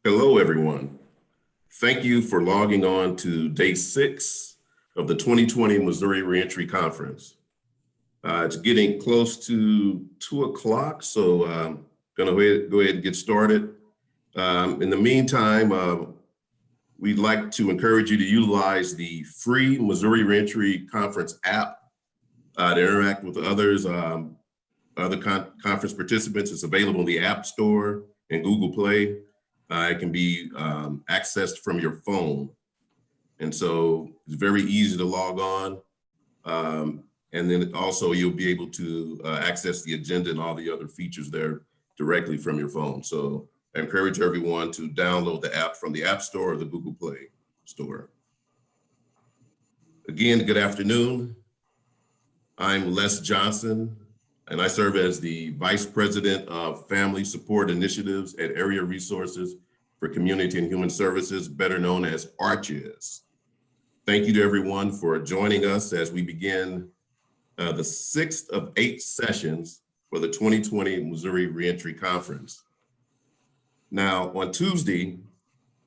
Hello, everyone. Thank you for logging on to day 6 of the 2020 Missouri Reentry Conference. It's getting close to 2 o'clock, so I'm going to go ahead and get started. In the meantime, we'd like to encourage you to utilize the free Missouri Reentry Conference app to interact with others, other conference participants. It's available in the App Store and Google Play. It can be accessed from your phone. And so it's very easy to log on. And then also you'll be able to access the agenda and all the other features there directly from your phone. So I encourage everyone to download the app from the App Store or the Google Play Store. Again, good afternoon. I'm Les Johnson, and I serve as the Vice President of Family Support Initiatives at Area Resources for Community and Human Services, better known as ARCHIS. Thank you to everyone for joining us as we begin the 6th of 8 sessions for the 2020 Missouri Reentry Conference. Now, on Tuesday,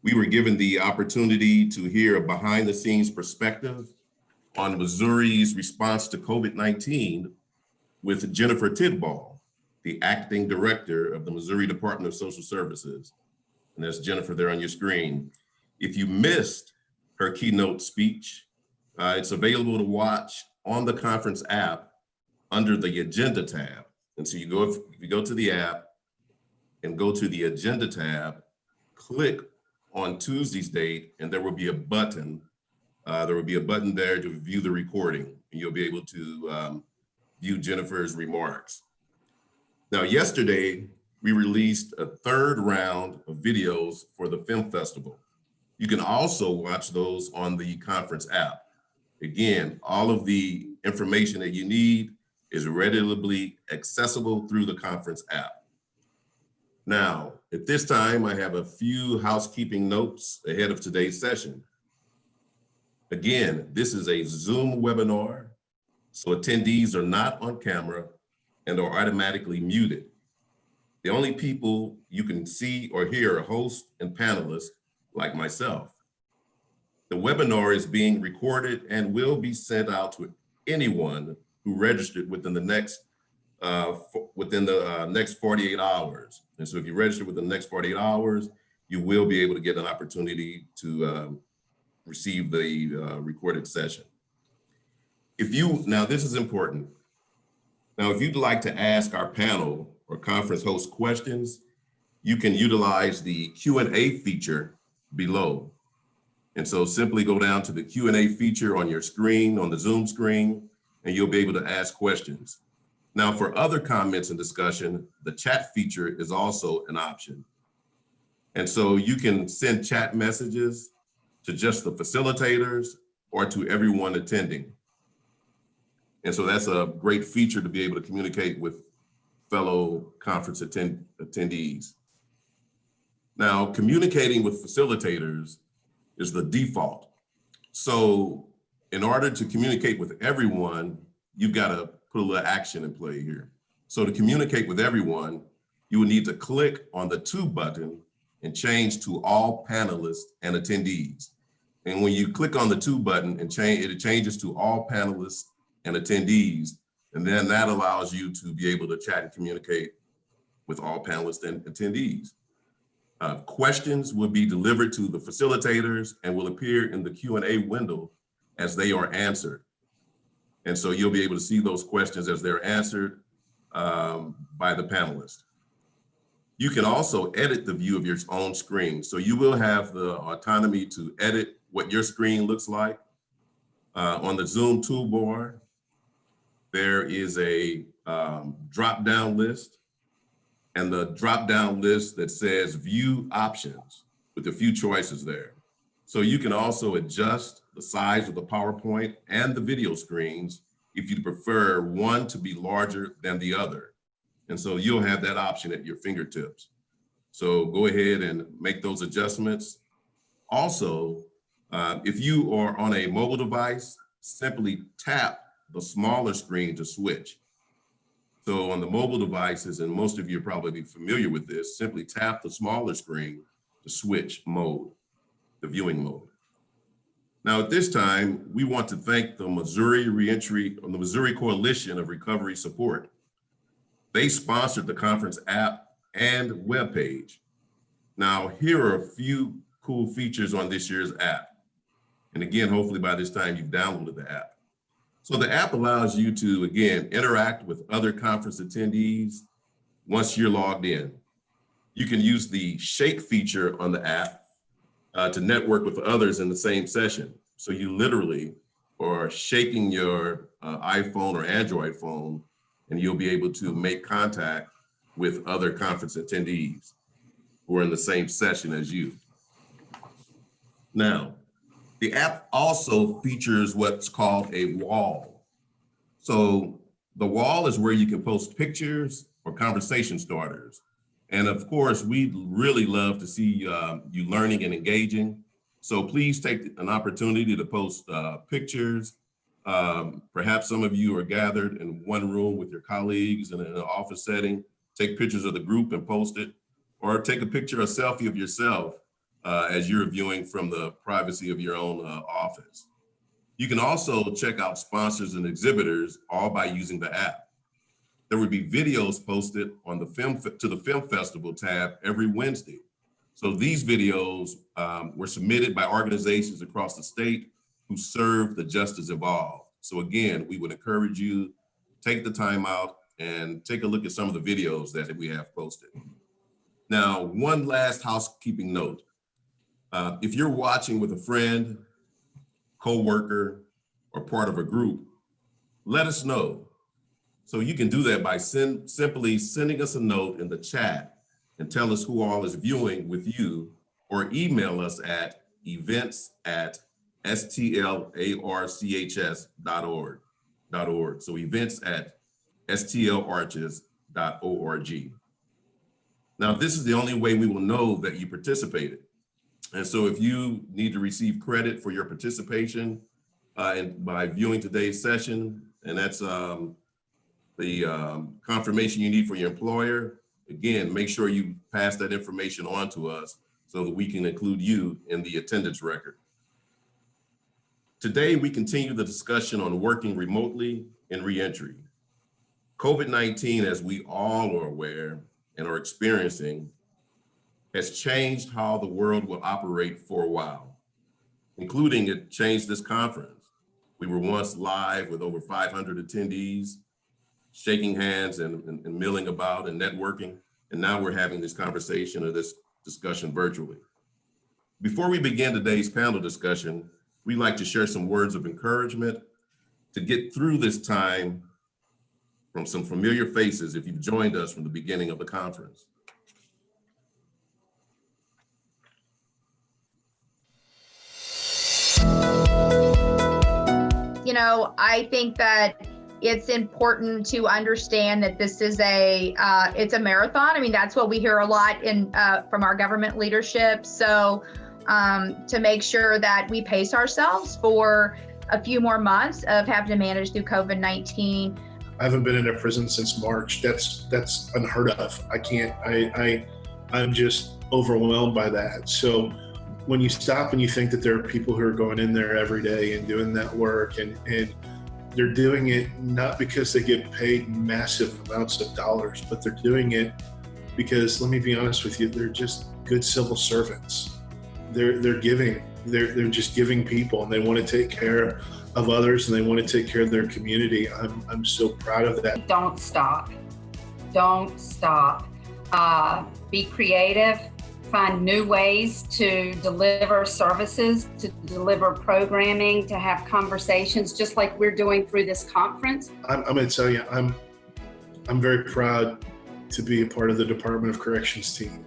we were given the opportunity to hear a behind-the-scenes perspective on Missouri's response to COVID-19 with Jennifer Tidball, the acting director of the Missouri Department of Social Services. And there's Jennifer there on your screen. If you missed her keynote speech, it's available to watch on the conference app under the Agenda tab. And so if you go to the app and go to the Agenda tab, click on Tuesday's date, and there will be a button. There to view the recording, and you'll be able to view Jennifer's remarks. Now, yesterday, we released a 3rd round of videos for the film festival. You can also watch those on the conference app. Again, all of the information that you need is readily accessible through the conference app. Now, at this time, I have a few housekeeping notes ahead of today's session. Again, this is a Zoom webinar, so attendees are not on camera and are automatically muted. The only people you can see or hear are hosts and panelists like myself. The webinar is being recorded and will be sent out to anyone who registered within the next 48 hours. And so if you register within the next 48 hours, you will be able to get an opportunity to receive the recorded session. Now this is important. Now, if you'd like to ask our panel or conference host questions, you can utilize the Q&A feature below. And so simply go down to the Q&A feature on your screen, on the Zoom screen, and you'll be able to ask questions. Now, for other comments and discussion, the chat feature is also an option. And so you can send chat messages to just the facilitators or to everyone attending. And so that's a great feature to be able to communicate with fellow conference attendees. Now, communicating with facilitators is the default. So in order to communicate with everyone, you've got to put a little action in play here. So to communicate with everyone, you will need to click on the To button and change to all panelists and attendees. And when you click on the To button and it changes to all panelists and attendees, and then that allows you to be able to chat and communicate with all panelists and attendees. Questions will be delivered to the facilitators and will appear in the Q&A window as they are answered. And so you'll be able to see those questions as they're answered by the panelists. You can also edit the view of your own screen. So you will have the autonomy to edit what your screen looks like. On the Zoom toolbar, there is a drop-down list, and the drop-down list that says View Options with a few choices there. So you can also adjust the size of the PowerPoint and the video screens if you prefer one to be larger than the other. And so you'll have that option at your fingertips. So go ahead and make those adjustments. Also, if you are on a mobile device, simply tap the smaller screen to switch. So on the mobile devices, and most of you are probably familiar with this, simply tap the smaller screen to switch mode, the viewing mode. Now, at this time, we want to thank the Missouri Reentry, the Missouri Coalition of Recovery Support. They sponsored the conference app and webpage. Now, here are a few cool features on this year's app. And again, hopefully by this time you've downloaded the app. So the app allows you to, again, interact with other conference attendees once you're logged in. You can use the shake feature on the app to network with others in the same session. So you literally are shaking your iPhone or Android phone, and you'll be able to make contact with other conference attendees who are in the same session as you. Now, the app also features what's called a wall. So the wall is where you can post pictures or conversation starters. And of course, we'd really love to see you learning and engaging. So please take an opportunity to post pictures. Perhaps some of you are gathered in one room with your colleagues in an office setting. Take pictures of the group and post it, or take a picture, a selfie of yourself as you're viewing from the privacy of your own office. You can also check out sponsors and exhibitors all by using the app. There would be videos posted on the Film Festival tab every Wednesday. So these videos were submitted by organizations across the state who serve the justice involved. So again, we would encourage you, take the time out and take a look at some of the videos that we have posted. Now, one last housekeeping note. If you're watching with a friend, coworker, or part of a group, let us know. So you can do that by simply sending us a note in the chat and tell us who all is viewing with you, or email us at events@stlarchs.org. So events@stlarchs.org. Now, this is the only way we will know that you participated. And so if you need to receive credit for your participation and by viewing today's session, and that's the confirmation you need for your employer, again, make sure you pass that information on to us so that we can include you in the attendance record. Today, we continue the discussion on working remotely in reentry. COVID-19, as we all are aware and are experiencing, has changed how the world will operate for a while, including it changed this conference. We were once live with over 500 attendees, shaking hands and milling about and networking. And now we're having this conversation or this discussion virtually. Before we begin today's panel discussion, we'd like to share some words of encouragement to get through this time from some familiar faces if you've joined us from the beginning of the conference. You know, I think that it's important to understand that this is it's a marathon. I mean, that's what we hear a lot from our government leadership. So to make sure that we pace ourselves for a few more months of having to manage through COVID-19. I haven't been in a prison since March. That's unheard of. I'm just overwhelmed by that. So when you stop and you think that there are people who are going in there every day and doing that work, and they're doing it not because they get paid massive amounts of dollars, but they're doing it because, let me be honest with you, they're just good civil servants. They're just giving people, and they want to take care of others, and they want to take care of their community. I'm so proud of that. Don't stop. Don't stop. Be creative. Find new ways to deliver services, to deliver programming, to have conversations, just like we're doing through this conference. I'm going to tell you, I'm very proud to be a part of the Department of Corrections team,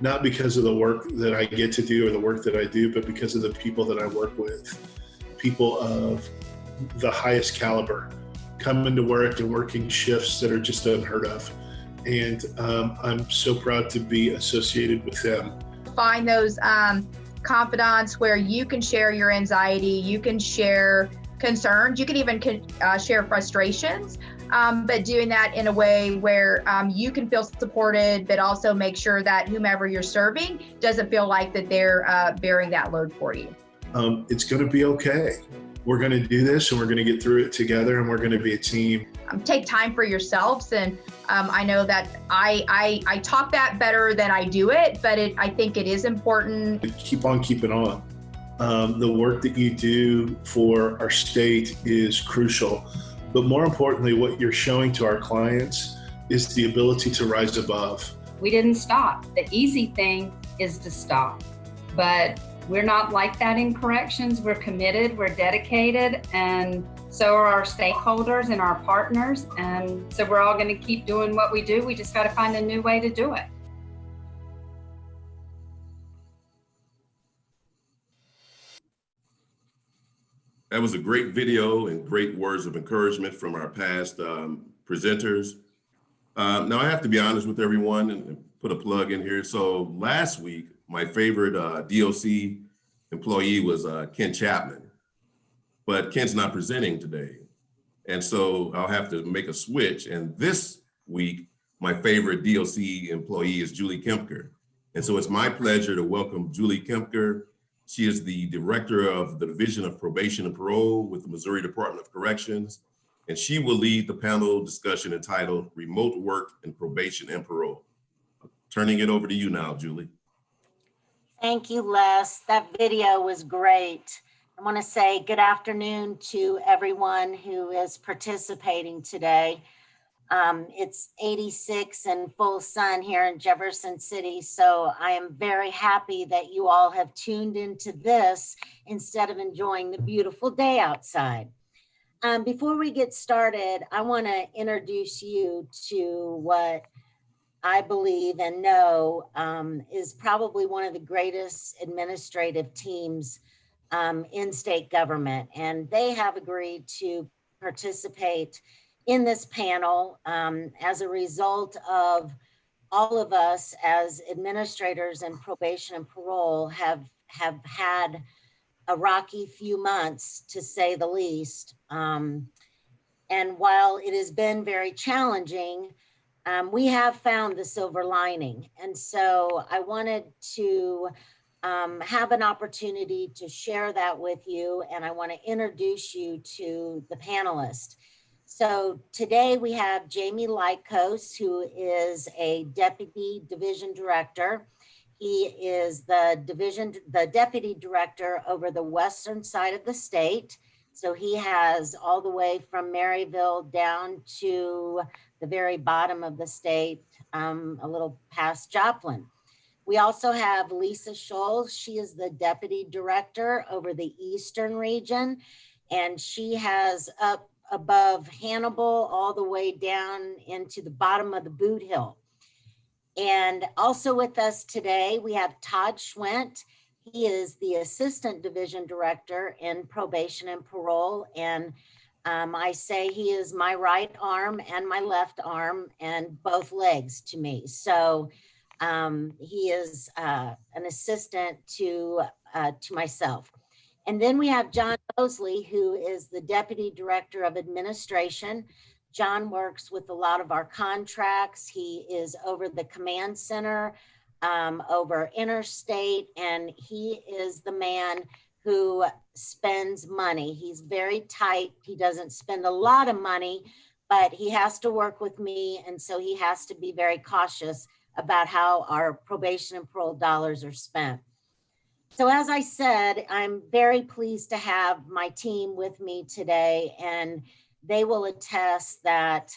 not because of the work that I get to do or the work that I do, but because of the people that I work with, people of the highest caliber, coming to work and working shifts that are just unheard of. And I'm so proud to be associated with them. Find those confidants where you can share your anxiety, you can share concerns, you can even share frustrations, but doing that in a way where you can feel supported, but also make sure that whomever you're serving doesn't feel like that they're bearing that load for you. It's going to be okay. We're going to do this and we're going to get through it together and we're going to be a team. Take time for yourselves. And I know that I talk that better than I do it, but I think it is important. Keep on keeping on. The work that you do for our state is crucial. But more importantly, what you're showing to our clients is the ability to rise above. We didn't stop. The easy thing is to stop. But we're not like that in corrections. We're committed, we're dedicated, and so are our stakeholders and our partners. And so we're all going to keep doing what we do. We just got to find a new way to do it. That was a great video and great words of encouragement from our past presenters. Now I have to be honest with everyone and put a plug in here. So last week, my favorite DOC employee was Ken Chapman, but Ken's not presenting today. And so I'll have to make a switch. And this week, my favorite DOC employee is Julie Kempker. And so it's my pleasure to welcome Julie Kempker. She is the director of the Division of Probation and Parole with the Missouri Department of Corrections. And she will lead the panel discussion entitled Remote Work and Probation and Parole. Turning it over to you now, Julie. Thank you, Les. That video was great. I want to say good afternoon to everyone who is participating today. It's 86 and full sun here in Jefferson City, so I am very happy that you all have tuned into this instead of enjoying the beautiful day outside. Before we get started, I want to introduce you to what I believe and know is probably one of the greatest administrative teams in state government. And they have agreed to participate in this panel as a result of all of us as administrators in probation and parole have had a rocky few months, to say the least. And while it has been very challenging, we have found the silver lining. And so I wanted to have an opportunity to share that with you, and I want to introduce you to the panelists. So today we have Jamie Lykos, who is a deputy division director. He is the deputy director over the western side of the state. So he has all the way from Maryville down to the very bottom of the state, a little past Joplin. We also have Lisa Scholl. She is the deputy director over the eastern region, and she has up above Hannibal all the way down into the bottom of the Boot Hill. And also with us today, we have Todd Schwent. He is the assistant division director in probation and parole. And I say he is my right arm and my left arm and both legs to me. So he is an assistant to myself. And then we have John Mosley, who is the deputy director of administration. John works with a lot of our contracts. He is over the command center, over interstate, and he is the man who spends money. He's very tight. He doesn't spend a lot of money, but he has to work with me. And so he has to be very cautious about how our probation and parole dollars are spent. So as I said, I'm very pleased to have my team with me today, and they will attest that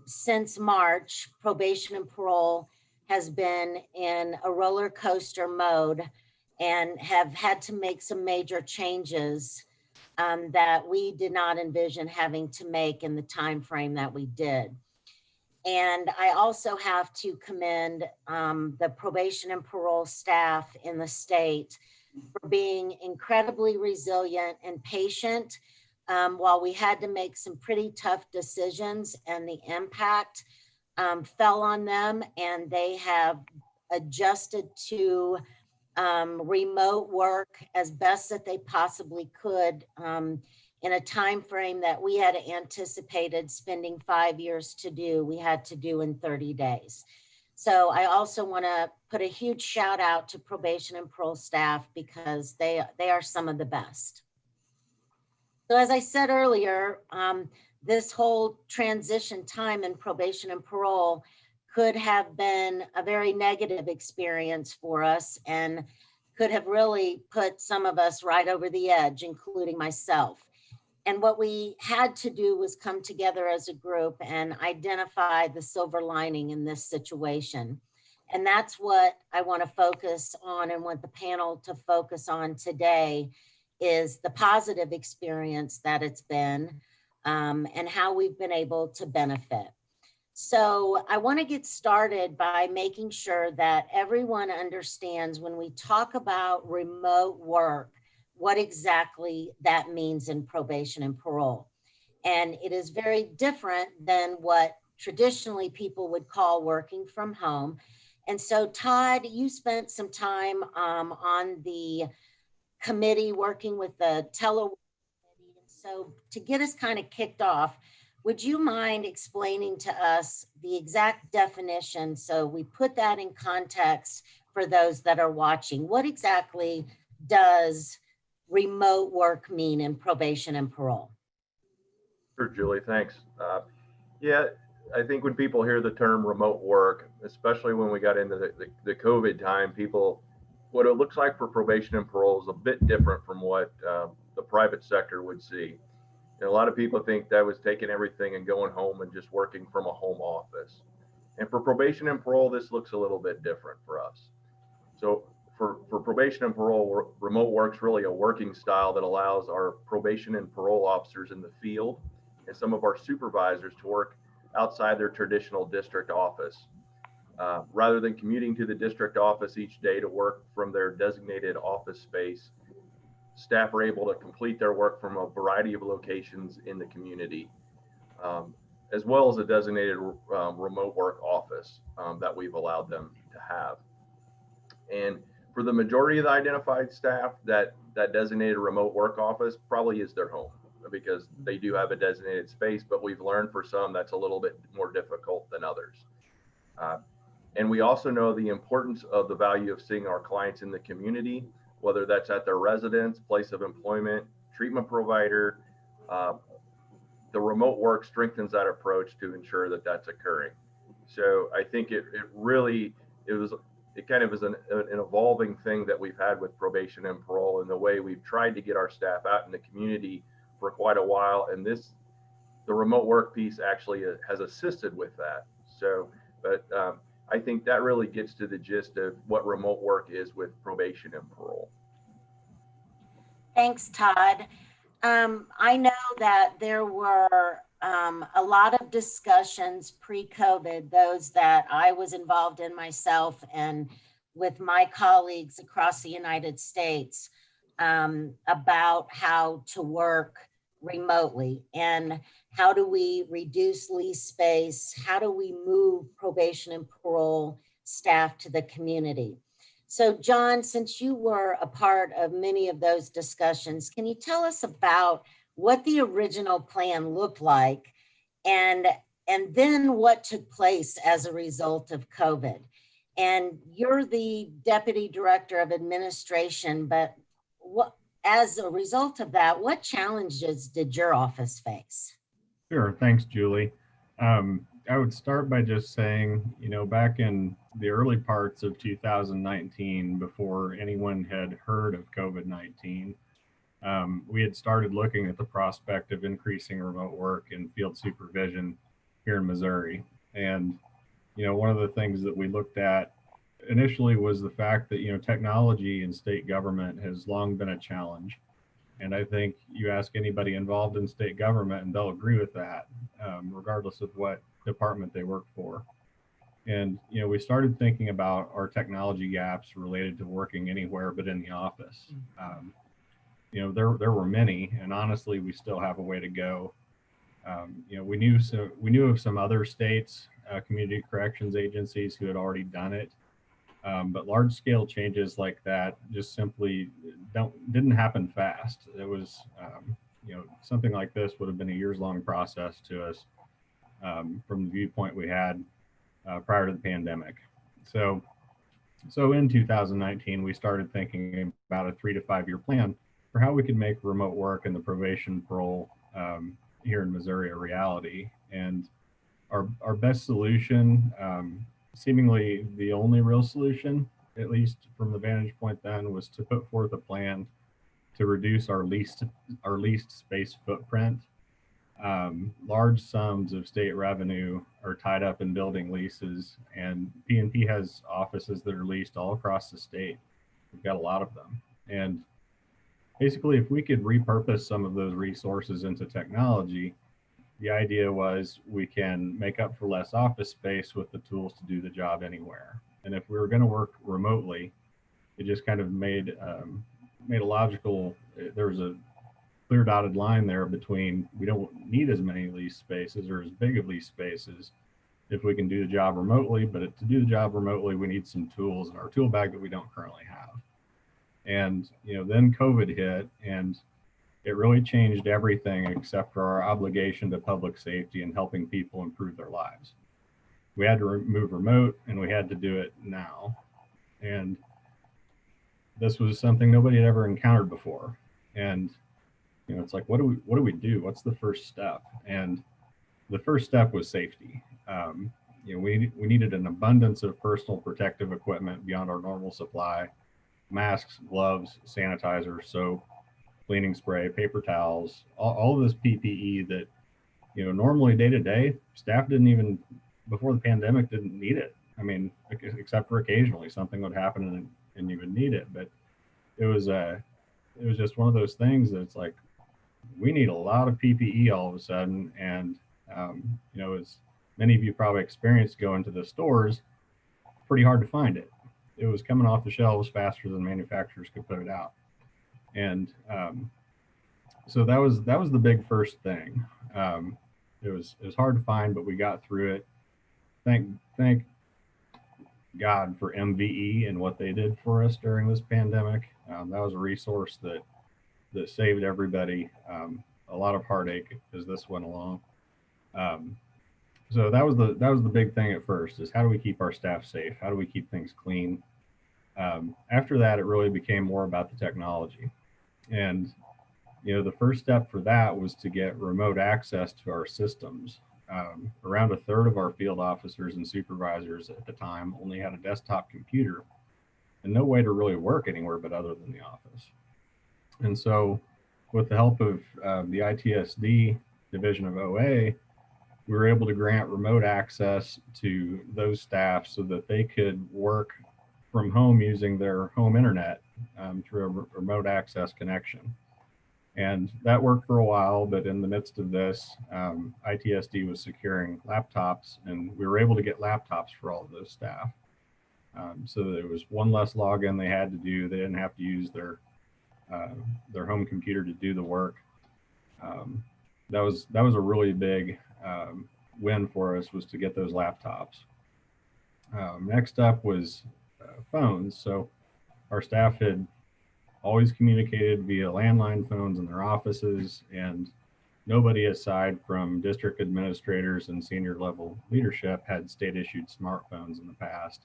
since March, probation and parole has been in a roller coaster mode and have had to make some major changes that we did not envision having to make in the time frame that we did. And I also have to commend the probation and parole staff in the state for being incredibly resilient and patient while we had to make some pretty tough decisions, and the impact fell on them, and they have adjusted to remote work as best that they possibly could in a time frame that we had anticipated spending 5 years to do, we had to do in 30 days. So I also want to put a huge shout out to probation and parole staff because they are some of the best. So as I said earlier, this whole transition time in probation and parole could have been a very negative experience for us and could have really put some of us right over the edge, including myself. And what we had to do was come together as a group and identify the silver lining in this situation. And that's what I want to focus on and want the panel to focus on today is the positive experience that it's been and how we've been able to benefit. So I want to get started by making sure that everyone understands when we talk about remote work, what exactly that means in probation and parole. And it is very different than what traditionally people would call working from home. And so Todd, you spent some time on the committee working with the telework committee. And so to get us kind of kicked off, would you mind explaining to us the exact definition so we put that in context for those that are watching? What exactly does remote work mean in probation and parole? Sure, Julie, thanks. Yeah, I think when people hear the term remote work, especially when we got into the COVID time, what it looks like for probation and parole is a bit different from what the private sector would see. And a lot of people think that was taking everything and going home and just working from a home office. And for probation and parole, this looks a little bit different for us. So for probation and parole, remote work's really a working style that allows our probation and parole officers in the field and some of our supervisors to work outside their traditional district office. Rather than commuting to the district office each day to work from their designated office space, staff are able to complete their work from a variety of locations in the community, as well as a designated remote work office that we've allowed them to have. And for the majority of the identified staff, that designated remote work office probably is their home because they do have a designated space, but we've learned for some that's a little bit more difficult than others. And we also know the importance of the value of seeing our clients in the community, whether that's at their residence, place of employment, treatment provider. The remote work strengthens that approach to ensure that that's occurring. So I think it kind of is an evolving thing that we've had with probation and parole and the way we've tried to get our staff out in the community for quite a while. And the remote work piece actually has assisted with that. So, but I think that really gets to the gist of what remote work is with probation and parole. Thanks, Todd. I know that there were a lot of discussions pre-COVID, those that I was involved in myself and with my colleagues across the United States about how to work remotely and how do we reduce lease space, how do we move probation and parole staff to the community. So John, since you were a part of many of those discussions, can you tell us about what the original plan looked like and then what took place as a result of COVID? And you're the Deputy Director of Administration, but as a result of that, what challenges did your office face? Sure, thanks, Julie. I would start by just saying, back in the early parts of 2019, before anyone had heard of COVID-19, we had started looking at the prospect of increasing remote work and field supervision here in Missouri. And, one of the things that we looked at initially was the fact that, technology in state government has long been a challenge. And I think you ask anybody involved in state government and they'll agree with that, regardless of what department they work for. And, we started thinking about our technology gaps related to working anywhere but in the office. There were many, and honestly, we still have a way to go. We knew of some other states, community corrections agencies who had already done it. But large scale changes like that just simply didn't happen fast. It was something like this would have been a years-long process to us from the viewpoint we had prior to the pandemic. So in 2019, we started thinking about a 3 to 5 year plan for how we could make remote work and the probation parole here in Missouri a reality. And our best solution, seemingly the only real solution, at least from the vantage point then, was to put forth a plan to reduce our leased space footprint. Large sums of state revenue are tied up in building leases, and PNP has offices that are leased all across the state. We've got a lot of them. And basically, if we could repurpose some of those resources into technology, the idea was we can make up for less office space with the tools to do the job anywhere. And if we were going to work remotely, it just kind of made a logical, there was a clear dotted line there between we don't need as many lease spaces or as big of lease spaces if we can do the job remotely, but to do the job remotely, we need some tools in our tool bag that we don't currently have. And then COVID hit, and it really changed everything except for our obligation to public safety and helping people improve their lives. We had to move remote, and we had to do it now. And this was something nobody had ever encountered before. And it's like, what do we do? What's the first step? And the first step was safety. We needed an abundance of personal protective equipment beyond our normal supply: masks, gloves, sanitizer, soap, cleaning spray, paper towels, all of this PPE that, normally day to day, staff didn't even, before the pandemic, didn't need it. I mean, except for occasionally something would happen and you would need it. But it was just one of those things that's like, we need a lot of PPE all of a sudden. And, as many of you probably experienced going to the stores, pretty hard to find it. It was coming off the shelves faster than manufacturers could put it out. And so that was the big first thing. It was hard to find, but we got through it. Thank God for MVE and what they did for us during this pandemic. That was a resource that saved everybody a lot of heartache as this went along. So that was the big thing at first, is how do we keep our staff safe? How do we keep things clean? After that, it really became more about the technology. And, the first step for that was to get remote access to our systems. Around a third of our field officers and supervisors at the time only had a desktop computer and no way to really work anywhere but other than the office. And so with the help of the ITSD division of OA, we were able to grant remote access to those staff so that they could work from home using their home internet through a remote access connection. And that worked for a while, but in the midst of this, ITSD was securing laptops, and we were able to get laptops for all of those staff. So there was one less login they had to do. They didn't have to use their home computer to do the work. That was a really big win for us, was to get those laptops. Next up was phones. So our staff had always communicated via landline phones in their offices, and nobody aside from district administrators and senior level leadership had state issued smartphones in the past.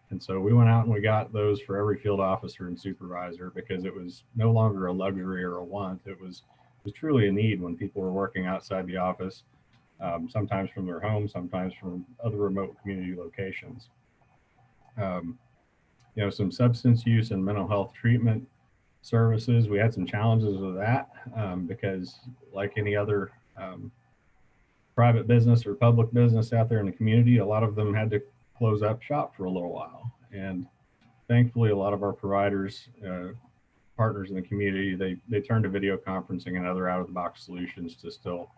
And so we went out and we got those for every field officer and supervisor, because it was no longer a luxury or a want. It was truly a need when people were working outside the office, sometimes from their home, sometimes from other remote community locations. Some substance use and mental health treatment services, we had some challenges with that because, like any other private business or public business out there in the community, a lot of them had to close up shop for a little while. And thankfully, a lot of our providers, partners in the community, they turned to video conferencing and other out-of-the-box solutions to still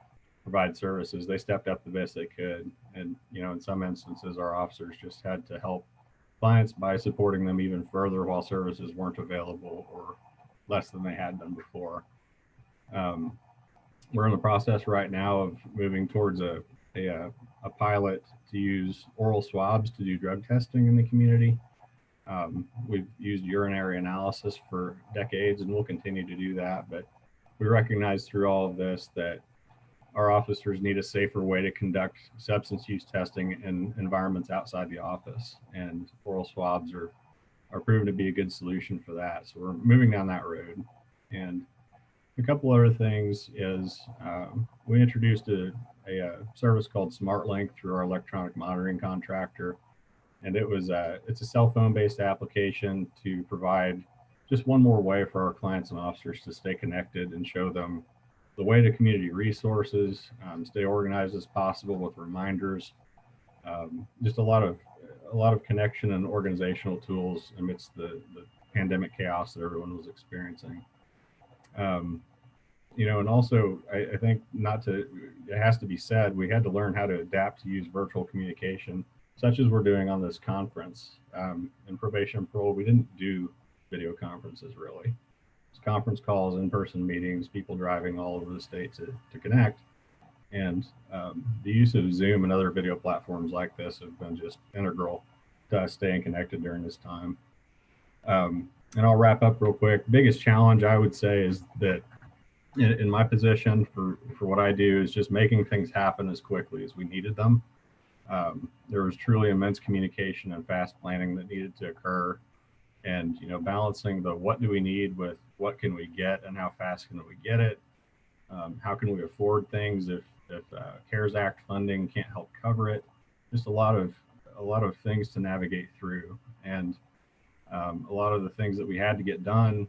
provide services. They stepped up the best they could. And, in some instances, our officers just had to help clients by supporting them even further while services weren't available or less than they had done before. We're in the process right now of moving towards a pilot to use oral swabs to do drug testing in the community. We've used urinary analysis for decades, and we'll continue to do that. But we recognize through all of this that our officers need a safer way to conduct substance use testing in environments outside the office, and oral swabs are proven to be a good solution for that. So we're moving down that road. And a couple other things is we introduced a service called SmartLink through our electronic monitoring contractor. And it's a cell phone based application to provide just one more way for our clients and officers to stay connected and show them the way to community resources, stay organized as possible with reminders, just a lot of connection and organizational tools amidst the pandemic chaos that everyone was experiencing. And also I think it has to be said, we had to learn how to adapt to use virtual communication, such as we're doing on this conference. In probation and parole, we didn't do video conferences really. Conference calls, in-person meetings, people driving all over the state to connect. And the use of Zoom and other video platforms like this have been just integral to us staying connected during this time. And I'll wrap up real quick. Biggest challenge I would say is that in my position for what I do is just making things happen as quickly as we needed them. There was truly immense communication and fast planning that needed to occur. And, balancing the what do we need with what can we get and how fast can we get it? How can we afford things if CARES Act funding can't help cover it? Just a lot of things to navigate through. And a lot of the things that we had to get done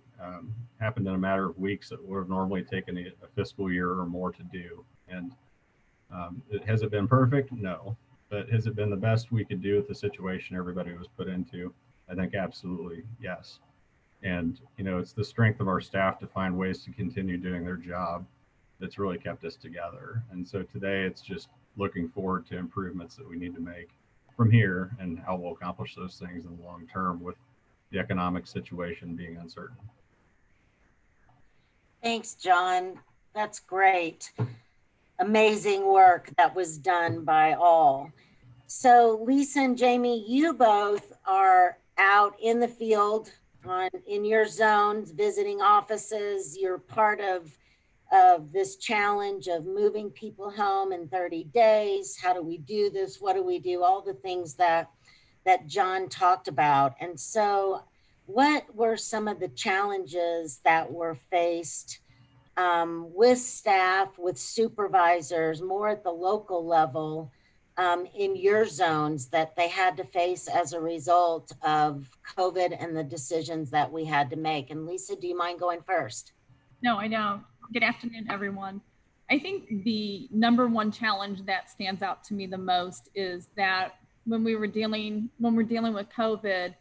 happened in a matter of weeks that would have normally taken a fiscal year or more to do. And has it been perfect? No. But has it been the best we could do with the situation everybody was put into? I think absolutely yes. And it's the strength of our staff to find ways to continue doing their job that's really kept us together. And so today it's just looking forward to improvements that we need to make from here and how we'll accomplish those things in the long term with the economic situation being uncertain. Thanks, John. That's great. Amazing work that was done by all. So Lisa and Jamie, you both are out in the field in your zones, visiting offices. You're part of this challenge of moving people home in 30 days. How do we do this? What do we do? All the things that John talked about. And so what were some of the challenges that were faced with staff, with supervisors, more at the local level, in your zones that they had to face as a result of COVID and the decisions that we had to make? And Lisa, do you mind going first? No, I don't. Good afternoon, everyone. I think the number one challenge that stands out to me the most is that when we're dealing with COVID,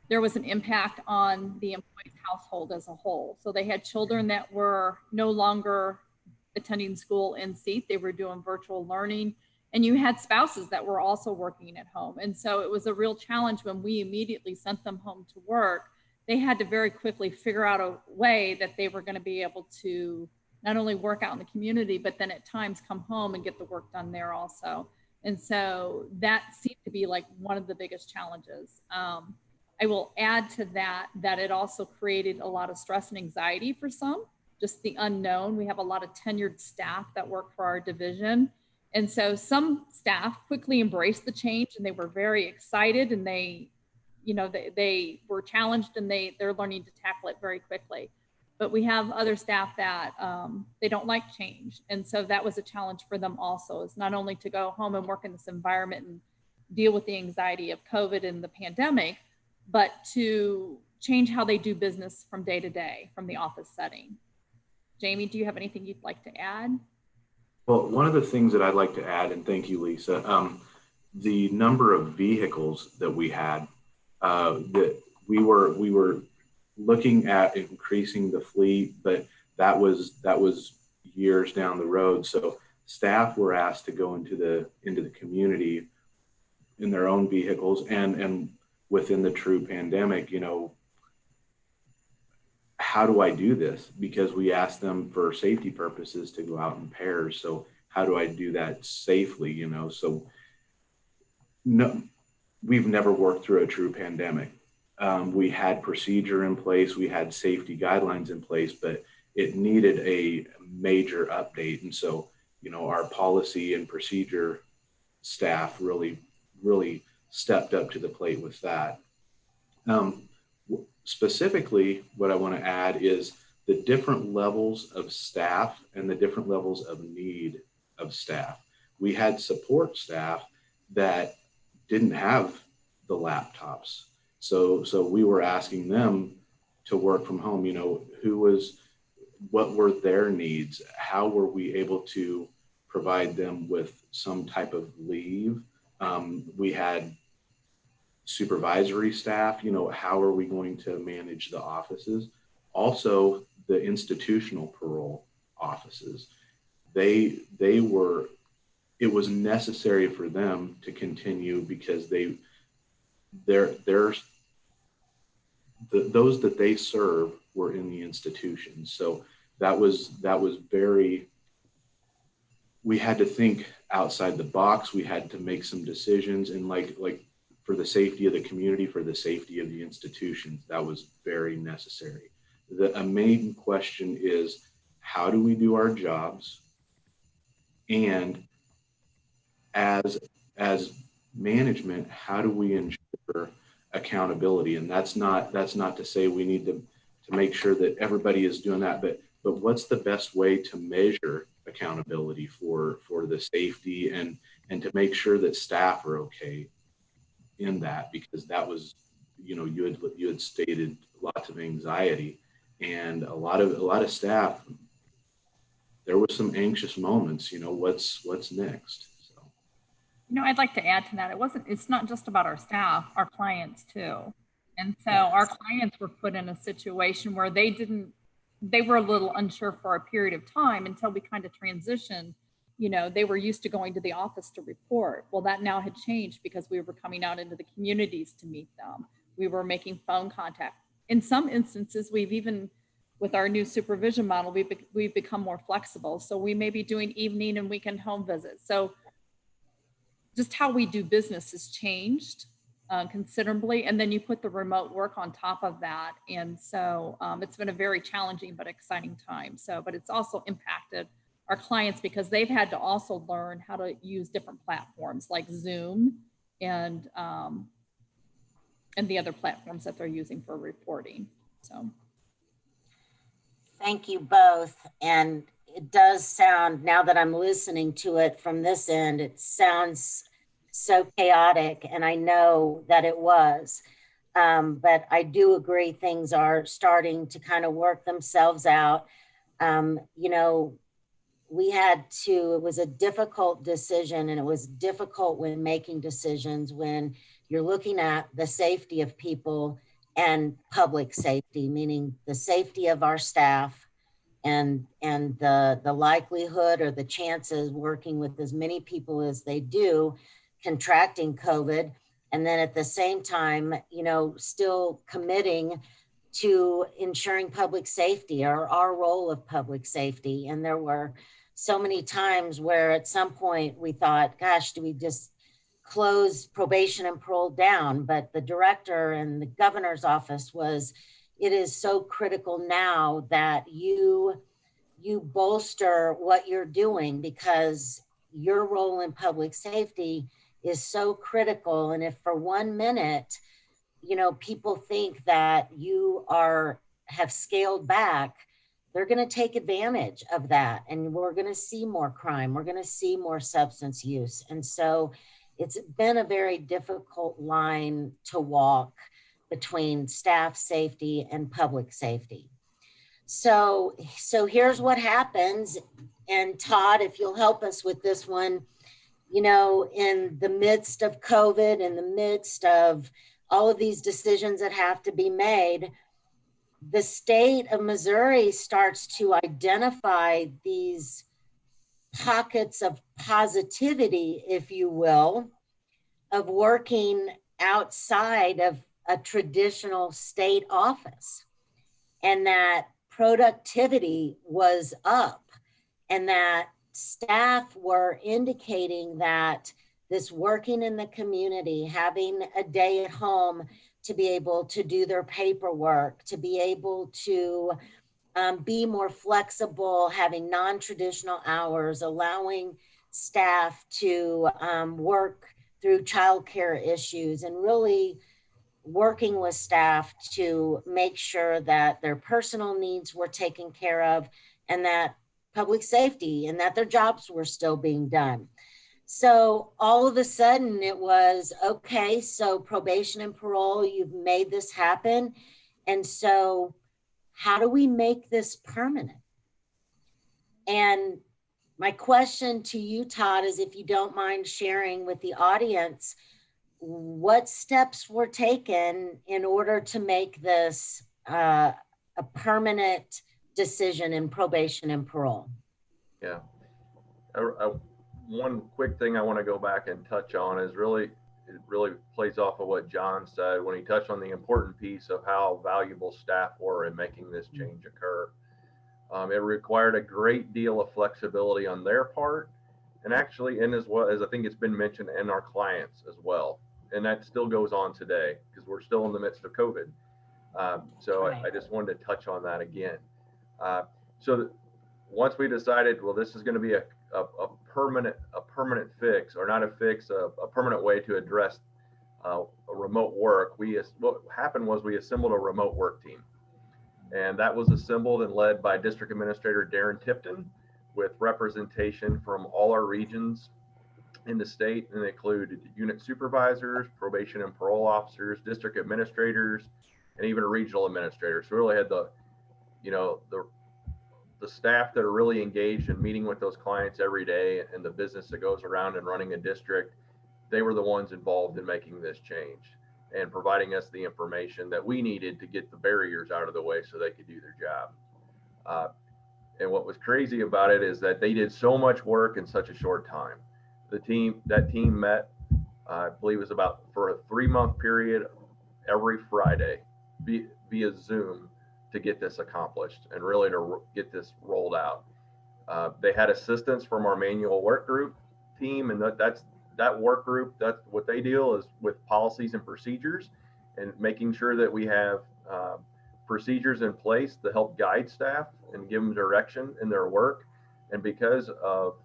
there was an impact on the employee's household as a whole. So they had children that were no longer attending school in seat. They were doing virtual learning. And you had spouses that were also working at home. And so it was a real challenge when we immediately sent them home to work. They had to very quickly figure out a way that they were going to be able to not only work out in the community, but then at times come home and get the work done there also. And so that seemed to be like one of the biggest challenges. I will add to that it also created a lot of stress and anxiety for some, just the unknown. We have a lot of tenured staff that work for our division. And so some staff quickly embraced the change and they were very excited, and they were challenged and they're learning to tackle it very quickly. But we have other staff that they don't like change. And so that was a challenge for them also, is not only to go home and work in this environment and deal with the anxiety of COVID and the pandemic, but to change how they do business from day to day from the office setting. Jamie, do you have anything you'd like to add? Well, one of the things that I'd like to add, and thank you, Lisa, the number of vehicles that we had, that we were looking at increasing the fleet, but that was years down the road. So staff were asked to go into the community in their own vehicles, and within the true pandemic, how do I do this? Because we asked them for safety purposes to go out in pairs. So how do I do that safely? So no, we've never worked through a true pandemic. We had procedure in place, we had safety guidelines in place, but it needed a major update. And so, our policy and procedure staff really stepped up to the plate with that. Specifically, what I want to add is the different levels of staff and the different levels of need of staff. We had support staff that didn't have the laptops. So we were asking them to work from home. What were their needs? How were we able to provide them with some type of leave? We had supervisory staff, how are we going to manage the offices? Also, the institutional parole offices, it was necessary for them to continue because those that they serve were in the institutions. So that was very, we had to think outside the box. We had to make some decisions, and like for the safety of the community, for the safety of the institutions, that was very necessary. A main question is, how do we do our jobs? And as management, how do we ensure accountability? And that's not to say we need to make sure that everybody is doing that, but what's the best way to measure accountability for the safety and to make sure that staff are okay in that? Because that was, you had stated lots of anxiety, and a lot of staff, there was some anxious moments, what's next. I'd like to add to that. It's not just about our staff, our clients too. And so our clients were put in a situation where they were a little unsure for a period of time until we kind of transitioned. They were used to going to the office to report. Well, that now had changed because we were coming out into the communities to meet them. We were making phone contact. In some instances, we've even, with our new supervision model, we've become more flexible. So we may be doing evening and weekend home visits. So just how we do business has changed considerably. And then you put the remote work on top of that. And so it's been a very challenging but exciting time. But it's also impacted our clients because they've had to also learn how to use different platforms like Zoom and the other platforms that they're using for reporting. So. Thank you both. And it does sound, now that I'm listening to it from this end, it sounds so chaotic, and I know that it was. But I do agree things are starting to kind of work themselves out. It was a difficult decision, and it was difficult when making decisions when you're looking at the safety of people and public safety, meaning the safety of our staff and the likelihood or the chances working with as many people as they do contracting COVID. And then at the same time, still committing to ensuring public safety or our role of public safety. And there were so many times where at some point we thought, gosh, do we just close probation and parole down? But the director and the governor's office it is so critical now that you bolster what you're doing, because your role in public safety is so critical. And if for 1 minute, people think that you have scaled back, they're going to take advantage of that. And we're going to see more crime. We're going to see more substance use. And so it's been a very difficult line to walk between staff safety and public safety. So here's what happens. And Todd, if you'll help us with this one, in the midst of COVID, in the midst of all of these decisions that have to be made, the state of Missouri starts to identify these pockets of positivity, if you will, of working outside of a traditional state office, and that productivity was up, and that staff were indicating that this working in the community, having a day at home to be able to do their paperwork, to be able to be more flexible, having non-traditional hours, allowing staff to work through childcare issues, and really working with staff to make sure that their personal needs were taken care of, and that public safety and that their jobs were still being done. So all of a sudden it was, okay, so probation and parole, you've made this happen. And so how do we make this permanent? And my question to you, Todd, is if you don't mind sharing with the audience, what steps were taken in order to make this a permanent decision in probation and parole? Yeah. One quick thing I want to go back and touch on is it really plays off of what John said when he touched on the important piece of how valuable staff were in making this change occur. It required a great deal of flexibility on their part, and actually, and as well as I think it's been mentioned, and our clients as well. And that still goes on today because we're still in the midst of COVID. So I just wanted to touch on that again. Once we decided, well, this is going to be a permanent fix, or not a fix, a permanent way to address a remote work, what happened was we assembled a remote work team. And that was assembled and led by District Administrator Darren Tipton, with representation from all our regions in the state, and it included unit supervisors, probation and parole officers, district administrators, and even regional administrators. So we really had the staff that are really engaged in meeting with those clients every day, and the business that goes around and running a district. They were the ones involved in making this change and providing us the information that we needed to get the barriers out of the way so they could do their job. And what was crazy about it is that they did so much work in such a short time. That team met, I believe it was for a 3-month period every Friday via Zoom to get this accomplished and really to get this rolled out. They had assistance from our manual work group team, and that work group, that's what they deal is with policies and procedures and making sure that we have procedures in place to help guide staff and give them direction in their work. And because of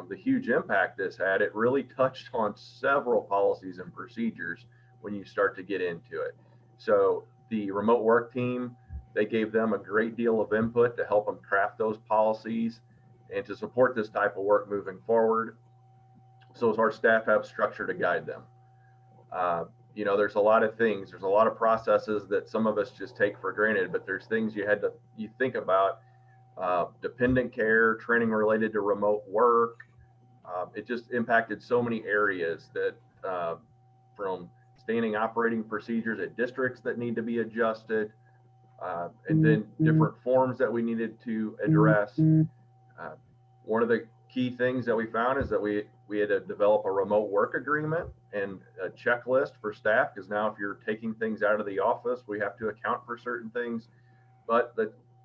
the huge impact this had, it really touched on several policies and procedures when you start to get into it. So the remote work team, they gave them a great deal of input to help them craft those policies and to support this type of work moving forward. So as our staff have structure to guide them. There's a lot of things, there's a lot of processes that some of us just take for granted, but there's things you think about, dependent care, training related to remote work. It just impacted so many areas that from standing operating procedures at districts that need to be adjusted, and then different forms that we needed to address. One of the key things that we found is that we had to develop a remote work agreement and a checklist for staff, because now if you're taking things out of the office, we have to account for certain things. But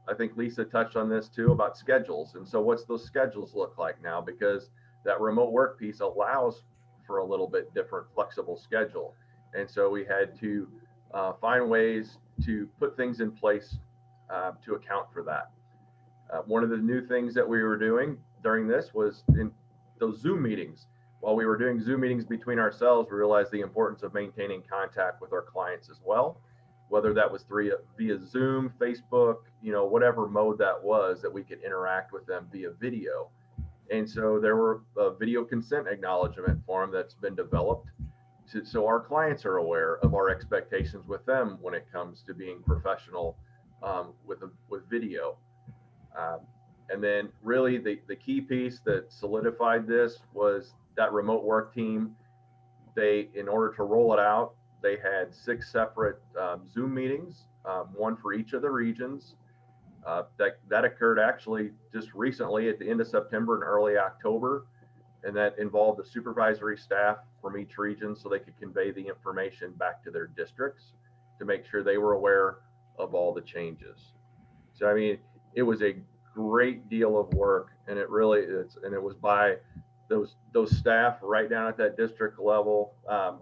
I think Lisa touched on this too about schedules. And so what's those schedules look like now? Because that remote work piece allows for a little bit different flexible schedule. And so we had to find ways to put things in place to account for that. One of the new things that we were doing during this was in those Zoom meetings. While we were doing Zoom meetings between ourselves, we realized the importance of maintaining contact with our clients as well, whether that was via Zoom, Facebook, whatever mode that was, that we could interact with them via video. And so there were a video consent acknowledgement form that's been developed so our clients are aware of our expectations with them when it comes to being professional with video. And then really the key piece that solidified this was that remote work team. In order to roll it out, they had 6 separate Zoom meetings, one for each of the regions. That occurred actually just recently at the end of September and early October. And that involved the supervisory staff from each region so they could convey the information back to their districts to make sure they were aware of all the changes. So, I mean, it was a great deal of work, and it really is. And it was by those staff right down at that district level,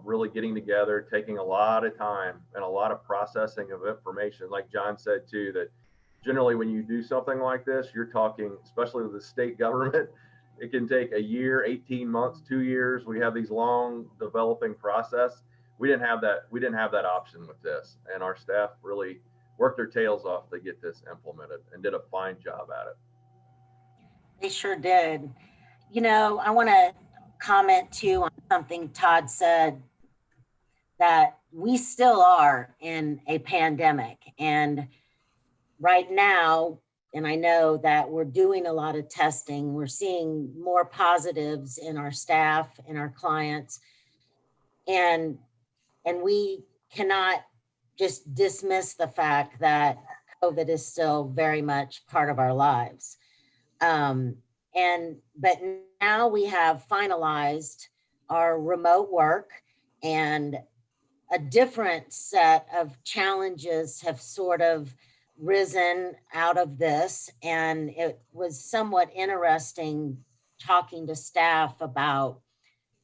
really getting together, taking a lot of time and a lot of processing of information. Like John said too, that generally when you do something like this, you're talking, especially with the state government, it can take a year, 18 months, 2 years. We have these long developing process. We didn't have that option with this, and our staff really worked their tails off to get this implemented and did a fine job at it. They sure did. You know, I want to comment too on something Todd said, that we still are in a pandemic. And right now, and I know that we're doing a lot of testing, we're seeing more positives in our staff and our clients. And we cannot just dismiss the fact that COVID is still very much part of our lives. But now we have finalized our remote work, and a different set of challenges have sort of risen out of this. And it was somewhat interesting talking to staff about,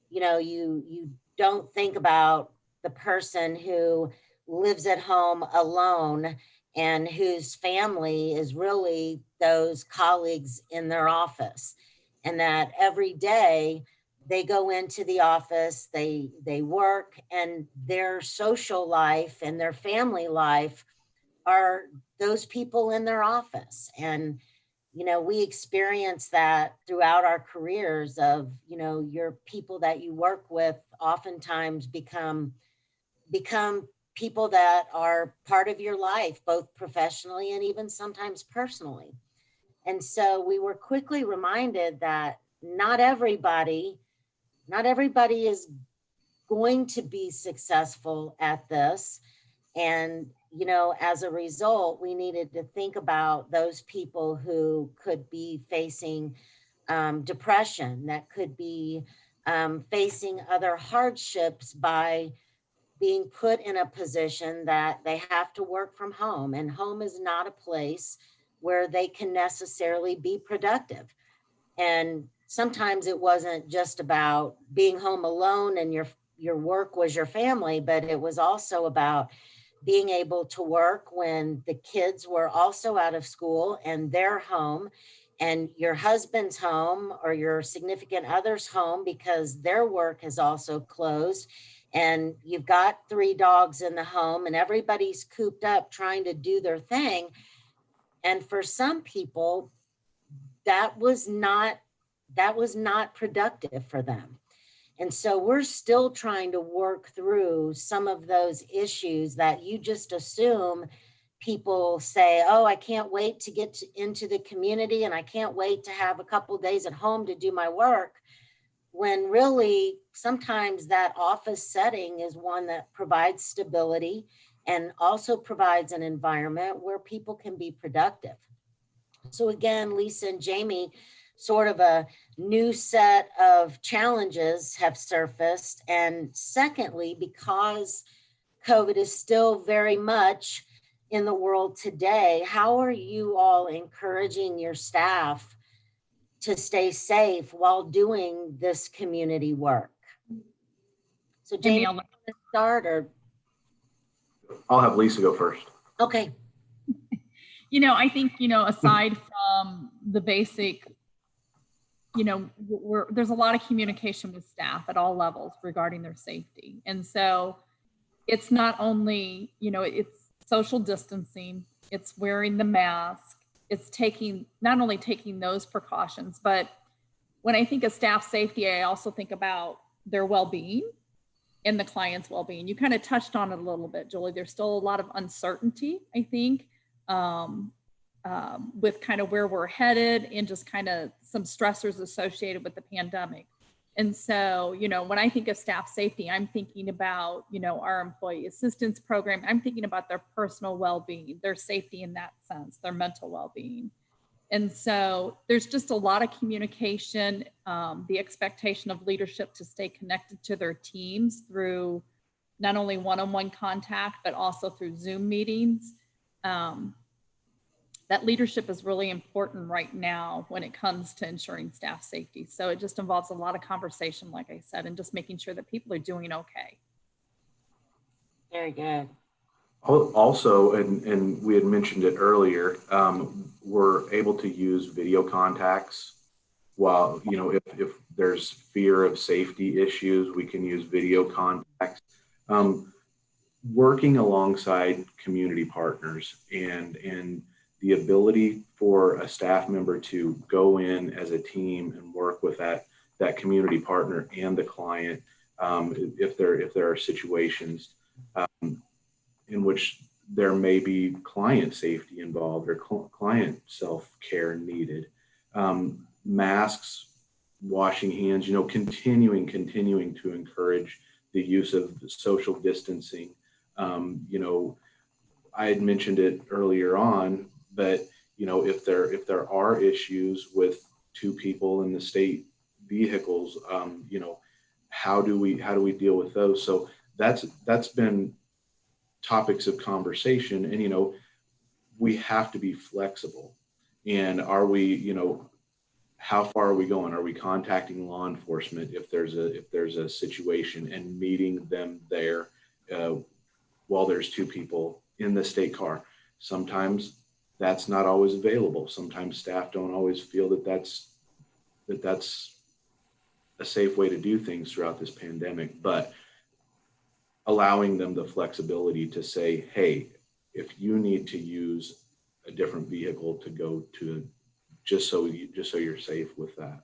you know, you don't think about the person who lives at home alone and whose family is really those colleagues in their office, and that every day they go into the office, they work, and their social life and their family life are those people in their office. And you know, we experience that throughout our careers of, you know, your people that you work with oftentimes become people that are part of your life, both professionally and even sometimes personally. And so we were quickly reminded that not everybody is going to be successful at this. And, you know, as a result, we needed to think about those people who could be facing depression, that could be facing other hardships by being put in a position that they have to work from home. And home is not a place where they can necessarily be productive. And sometimes it wasn't just about being home alone and your work was your family, but it was also about being able to work when the kids were also out of school and they're home, and your husband's home or your significant other's home because their work has also closed, and you've got 3 dogs in the home and everybody's cooped up trying to do their thing. And for some people, that was not productive for them. And so we're still trying to work through some of those issues that you just assume people say, oh, I can't wait to get into the community and I can't wait to have a couple of days at home to do my work. When really sometimes that office setting is one that provides stability and also provides an environment where people can be productive. So again, Lisa and Jamie, sort of a new set of challenges have surfaced. And secondly, because COVID is still very much in the world today, how are you all encouraging your staff to stay safe while doing this community work? So Jamie, I'll start, or I'll have Lisa go first. okay. You know, I think, you know, aside from the basic, you know, there's a lot of communication with staff at all levels regarding their safety. And so it's not only, you know, it's social distancing, it's wearing the mask, it's not only taking those precautions, but when I think of staff safety, I also think about their well-being and the client's well-being. You kind of touched on it a little bit, Julie. There's still a lot of uncertainty, I think, with kind of where we're headed and just kind of some stressors associated with the pandemic. And so, you know, when I think of staff safety, I'm thinking about, you know, our employee assistance program. I'm thinking about their personal well-being, their safety in that sense, their mental well-being. And so there's just a lot of communication, the expectation of leadership to stay connected to their teams through not only one-on-one contact, but also through Zoom meetings. That leadership is really important right now when it comes to ensuring staff safety. So it just involves a lot of conversation, like I said, and just making sure that people are doing okay. Very good. Also, and we had mentioned it earlier, we're able to use video contacts while, if there's fear of safety issues, we can use video contacts. Working alongside community partners and the ability for a staff member to go in as a team and work with that community partner and the client, if there are situations in which there may be client safety involved or client self-care needed. Masks, washing hands, continuing to encourage the use of social distancing. I had mentioned it earlier on, but if there are issues with two people in the state vehicles, how do we deal with those? So that's been topics of conversation, and we have to be flexible. And are we, how far are we going? Are we contacting law enforcement if there's a situation and meeting them there while there's two people in the state car? Sometimes that's not always available. Sometimes staff don't always feel that that's a safe way to do things throughout this pandemic, but allowing them the flexibility to say, hey, if you need to use a different vehicle to go to, just so you're safe with that.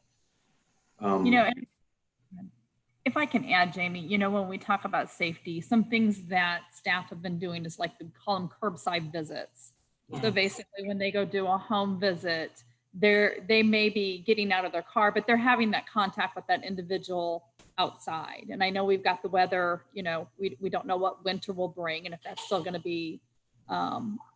And if I can add, Jamie, when we talk about safety, some things that staff have been doing is like we call them curbside visits. Yeah. So basically when they go do a home visit, they may be getting out of their car, but they're having that contact with that individual outside. And I know we've got the weather, we don't know what winter will bring, and if that's still going to be,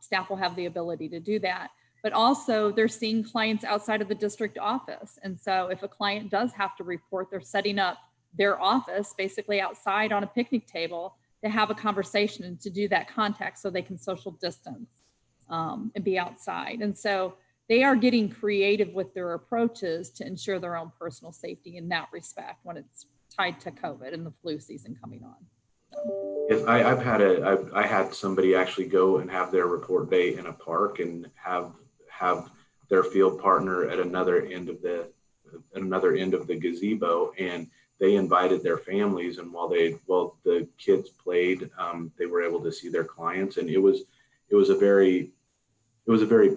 staff will have the ability to do that. But also they're seeing clients outside of the district office. And so if a client does have to report, they're setting up their office basically outside on a picnic table to have a conversation and to do that contact so they can social distance and be outside. And so they are getting creative with their approaches to ensure their own personal safety in that respect when it's tied to COVID and the flu season coming on. Yes, I had somebody actually go and have their report day in a park and have their field partner at another end of the gazebo, and they invited their families, and while the kids played, they were able to see their clients, and it was a very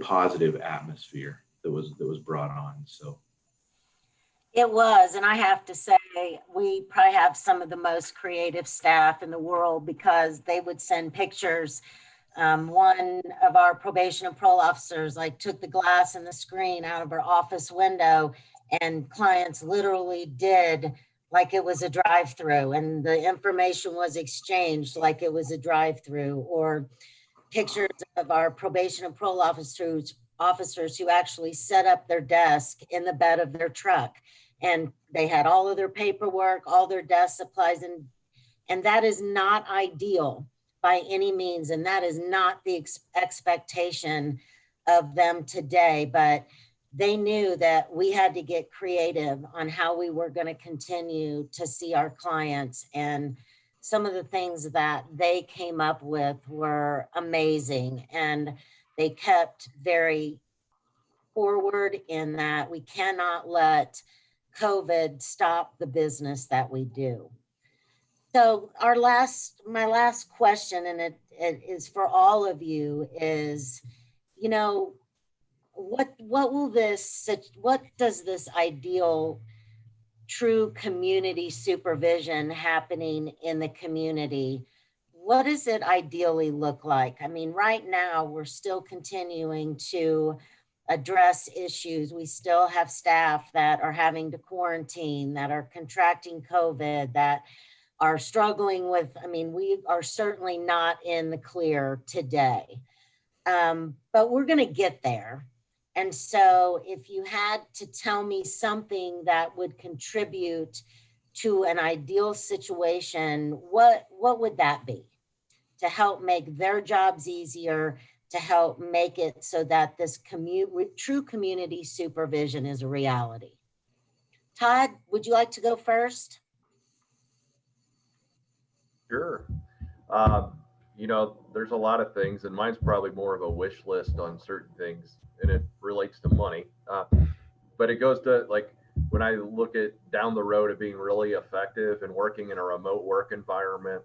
positive atmosphere that was brought on. So it was, and I have to say, we probably have some of the most creative staff in the world, because they would send pictures. One of our probation and parole officers took the glass and the screen out of her office window, and clients literally did like it was a drive-through, and the information was exchanged like it was a drive-through. Or pictures of our probation and parole officers who actually set up their desk in the bed of their truck, and they had all of their paperwork, all their desk supplies, and that is not ideal by any means, and that is not the expectation of them today. But they knew that we had to get creative on how we were going to continue to see our clients, and some of the things that they came up with were amazing, and they kept very forward in that we cannot let COVID stop the business that we do. So my last question, and it is for all of you, is, what does this ideal true community supervision happening in the community, what does it ideally look like? I mean, right now we're still continuing to address issues. We still have staff that are having to quarantine, that are contracting COVID, that are struggling with, we are certainly not in the clear today, but we're going to get there. And so if you had to tell me something that would contribute to an ideal situation, what would that be to help make their jobs easier, to help make it so that this true community supervision is a reality? Todd, would you like to go first? Sure. you know, there's a lot of things, and mine's probably more of a wish list on certain things, and it relates to money. But it goes to like when I look at down the road of being really effective and working in a remote work environment,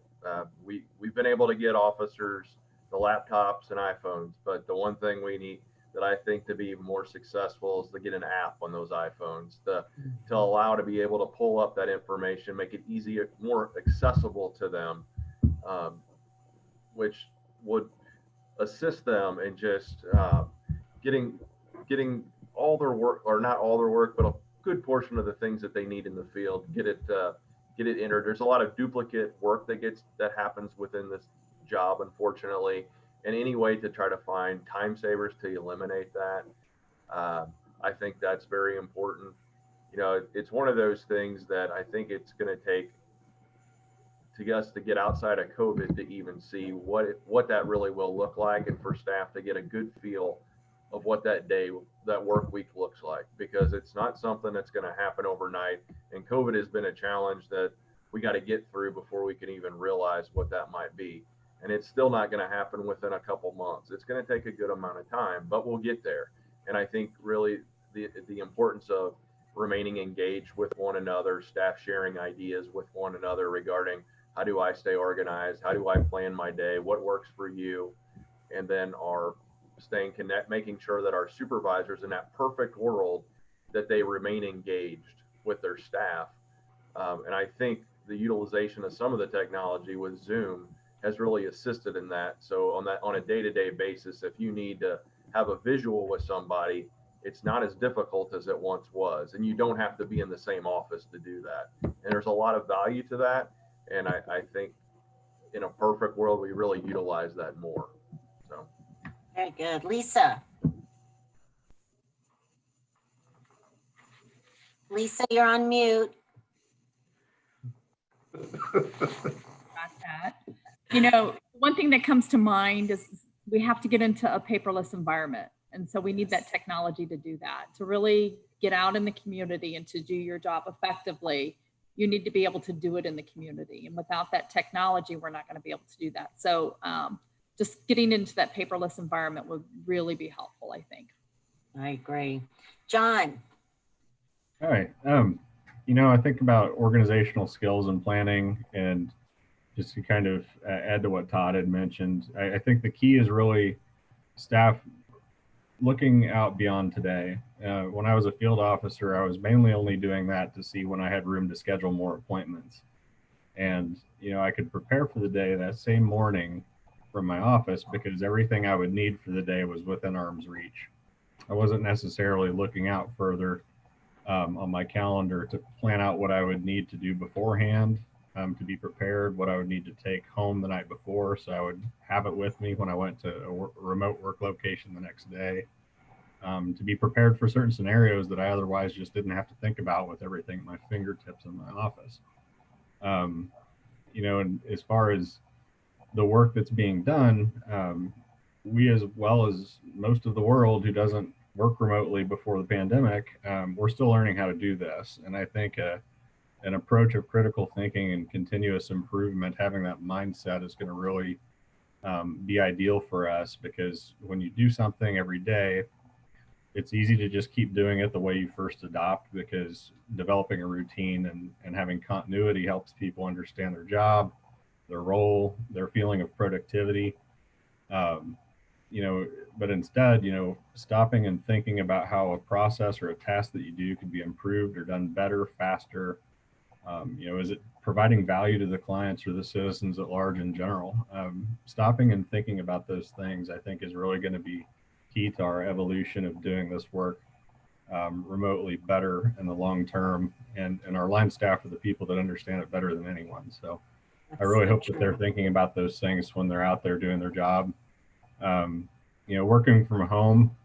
we've been able to get officers the laptops and iPhones, but the one thing we need that I think to be more successful is to get an app on those iPhones to allow to be able to pull up that information, make it easier, more accessible to them, which would assist them in just getting all their work, or not all their work, but a good portion of the things that they need in the field, get it entered. There's a lot of duplicate work that happens within this job, unfortunately, and any way to try to find time savers to eliminate that, I think that's very important. You know, it's one of those things that I think it's going to take to us to get outside of COVID to even see what that really will look like, and for staff to get a good feel of what that work week looks like, because it's not something that's going to happen overnight. And COVID has been a challenge that we got to get through before we can even realize what that might be. And it's still not going to happen within a couple months. It's going to take a good amount of time, but we'll get there. And I think really the importance of remaining engaged with one another, staff sharing ideas with one another regarding how do I stay organized? How do I plan my day? What works for you? And then making sure that our supervisors, in that perfect world, that they remain engaged with their staff. And I think the utilization of some of the technology with Zoom has really assisted in that. So on a day-to-day basis, if you need to have a visual with somebody, it's not as difficult as it once was, and you don't have to be in the same office to do that. And there's a lot of value to that. And I think in a perfect world, we really utilize that more. So. Very good. Lisa. Lisa, you're on mute. Got that. You know, one thing that comes to mind is we have to get into a paperless environment. And so we need that technology to do that. To really get out in the community and to do your job effectively, you need to be able to do it in the community. And without that technology, we're not going to be able to do that. So just getting into that paperless environment would really be helpful, I think. I agree. John. All right. You know, I think about organizational skills and planning, and just to kind of add to what Todd had mentioned, I think the key is really staff looking out beyond today. When I was a field officer, I was mainly only doing that to see when I had room to schedule more appointments. And, you know, I could prepare for the day that same morning from my office because everything I would need for the day was within arm's reach. I wasn't necessarily looking out further on my calendar to plan out what I would need to do beforehand, to be prepared, what I would need to take home the night before, so I would have it with me when I went to a remote work location the next day, to be prepared for certain scenarios that I otherwise just didn't have to think about with everything at my fingertips in my office. You know, and as far as the work that's being done, we, as well as most of the world who doesn't work remotely before the pandemic, we're still learning how to do this. And I think an approach of critical thinking and continuous improvement, having that mindset, is going to really be ideal for us, because when you do something every day, it's easy to just keep doing it the way you first adopt, because developing a routine and having continuity helps people understand their job, their role, their feeling of productivity. You know, but instead, you know, stopping and thinking about how a process or a task that you do could be improved or done better, faster. You know, is it providing value to the clients or the citizens at large in general? Stopping and thinking about those things, I think, is really going to be key to our evolution of doing this work remotely better in the long term. And our line staff are the people that understand it better than anyone. So I really hope that they're thinking about those things when they're out there doing their job. You know, working from home,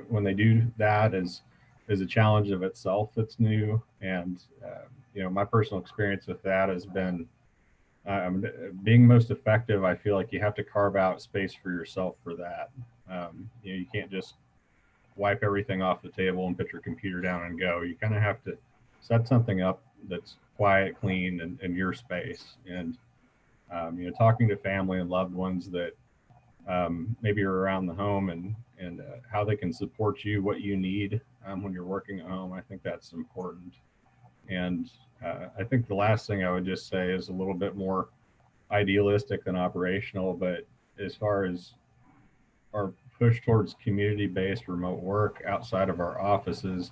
when they do that, is a challenge of itself that's new. And, you know, my personal experience with that has been being most effective. I feel like you have to carve out space for yourself for that. You know, you can't just wipe everything off the table and put your computer down and go. You kind of have to set something up that's quiet, clean, and your space. And talking to family and loved ones that maybe are around the home and how they can support you, what you need when you're working at home. I think that's important. And I think the last thing I would just say is a little bit more idealistic than operational, but as far as our push towards community-based remote work outside of our offices,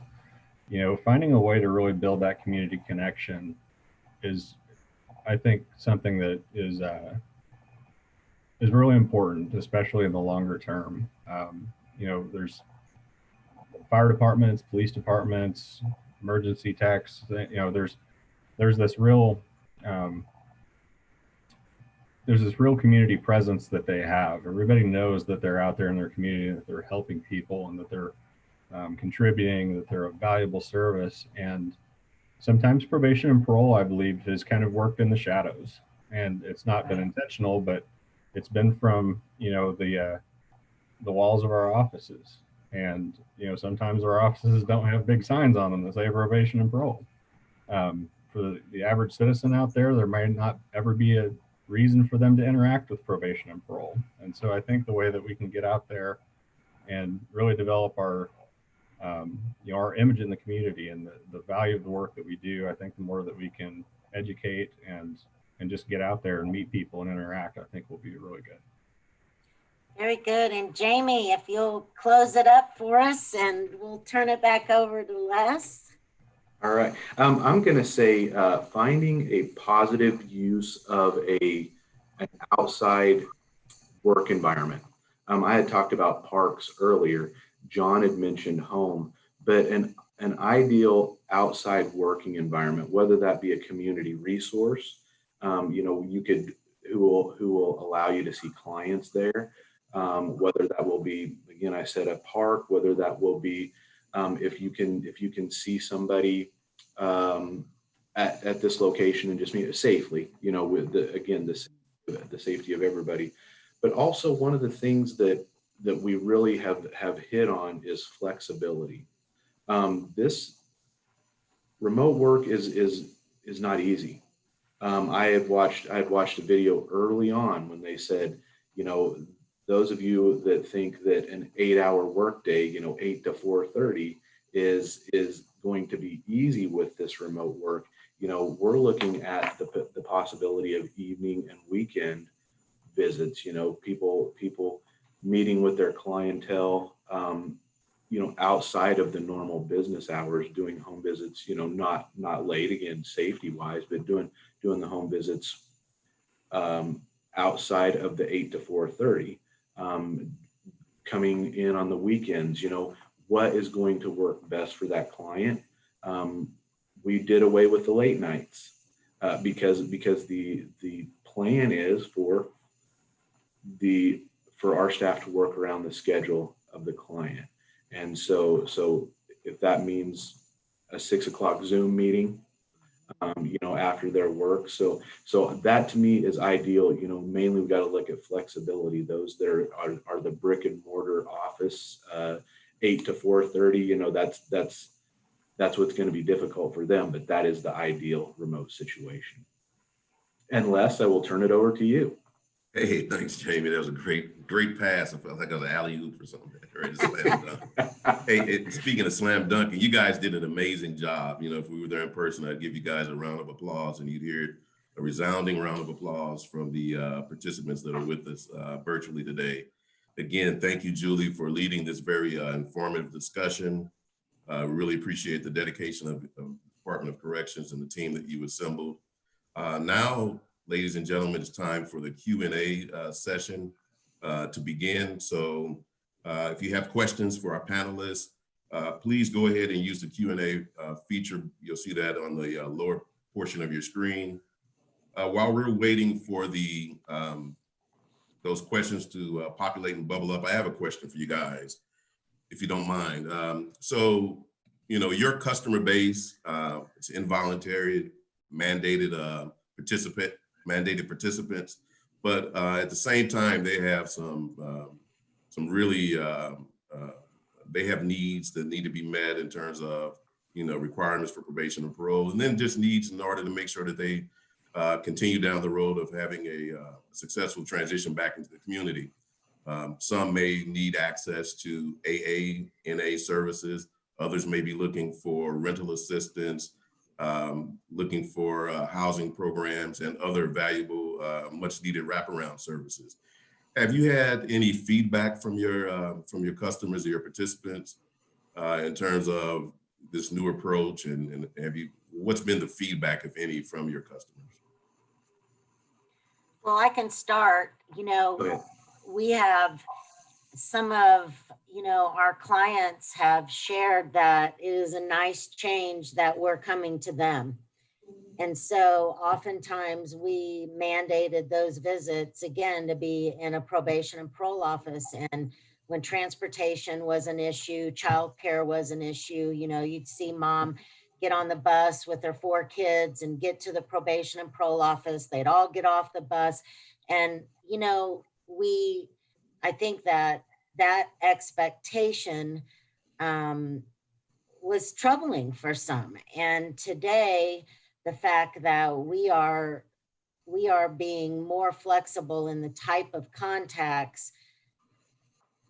finding a way to really build that community connection is, I think, something that is really important, especially in the longer term. There's fire departments, police departments, emergency techs. There's this real community presence that they have. Everybody knows that they're out there in their community, that they're helping people, and that they're contributing, that they're a valuable service. And sometimes probation and parole, I believe, has kind of worked in the shadows, and it's not been intentional, but it's been from the walls of our offices. And sometimes our offices don't have big signs on them that say probation and parole. For the average citizen out there, there might not ever be a reason for them to interact with probation and parole. And so I think the way that we can get out there and really develop our our image in the community and the value of the work that we do, I think the more that we can educate and just get out there and meet people and interact, I think will be really good. Very good. And Jamie, if you'll close it up for us, and we'll turn it back over to Les. All right. I'm going to say finding a positive use of an outside work environment. I had talked about parks earlier. John had mentioned home, but an ideal outside working environment, whether that be a community resource, you could who will allow you to see clients there, whether that will be, again, I said a park, whether that will be if you can see somebody at this location and just meet it safely, with the safety of everybody. But also one of the things that we really have hit on is flexibility. This remote work is not easy. I had watched a video early on when they said, those of you that think that an 8-hour workday, 8 to 4:30 is going to be easy with this remote work. We're looking at the possibility of evening and weekend visits, people meeting with their clientele, outside of the normal business hours, doing home visits, not late, again, safety wise, but doing the home visits outside of the 8 to 4:30, coming in on the weekends, what is going to work best for that client. We did away with the late nights because the plan is for our staff to work around the schedule of the client. And so if that means a 6 o'clock Zoom meeting, after their work. So that to me is ideal. Mainly we've got to look at flexibility. Those that are the brick and mortar office, 8 to 4:30, that's what's going to be difficult for them, but that is the ideal remote situation. And Les, I will turn it over to you. Hey, thanks, Jamie. That was a great pass. I felt like it was an alley-oop or something. Right? Slam dunk. Hey, speaking of slam dunking, you guys did an amazing job. If we were there in person, I'd give you guys a round of applause, and you'd hear a resounding round of applause from the participants that are with us virtually today. Again, thank you, Julie, for leading this very informative discussion. Really appreciate the dedication of the Department of Corrections and the team that you assembled. Now, ladies and gentlemen, it's time for the Q&A session to begin. So if you have questions for our panelists, please go ahead and use the Q&A feature. You'll see that on the lower portion of your screen. While we're waiting for those questions to populate and bubble up, I have a question for you guys, if you don't mind. So, your customer base, it's involuntary, mandated participants, but at the same time, they have some really, they have needs that need to be met in terms of, requirements for probation and parole, and then just needs in order to make sure that they continue down the road of having a successful transition back into the community. Some may need access to AA, NA services. Others may be looking for rental assistance, looking for housing programs and other valuable, much needed wraparound services. Have you had any feedback from your customers or your participants in terms of this new approach, and what's been the feedback, if any, from your customers? Well, I can start. Go ahead. We have some of, our clients have shared that it is a nice change that we're coming to them. And so oftentimes we mandated those visits again to be in a probation and parole office. And when transportation was an issue, childcare was an issue, you'd see mom get on the bus with their 4 kids and get to the probation and parole office. They'd all get off the bus. And, I think that expectation was troubling for some. And today, the fact that we are being more flexible in the type of contacts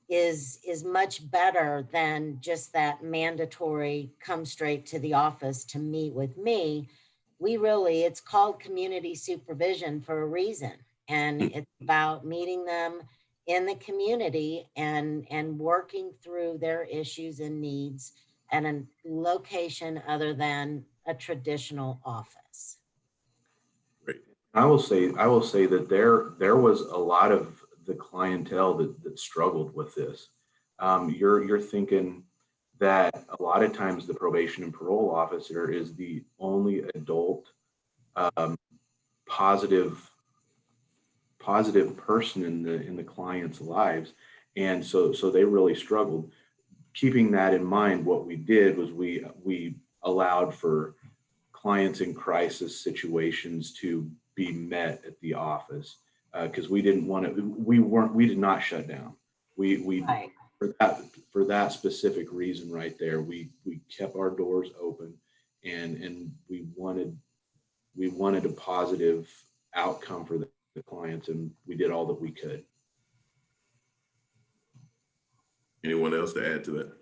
is much better than just that mandatory come straight to the office to meet with me. It's called community supervision for a reason. And it's about meeting them in the community and working through their issues and needs at a location other than a traditional office. Great. I will say that there was a lot of the clientele that struggled with this. You're thinking that a lot of times the probation and parole officer is the only adult positive person in the client's lives, and so they really struggled. Keeping that in mind, what we did was we allowed for clients in crisis situations to be met at the office, because we did not shut down. We Right. for that specific reason right there, we kept our doors open, and we wanted a positive outcome for the clients, and we did all that we could. Anyone else to add to that?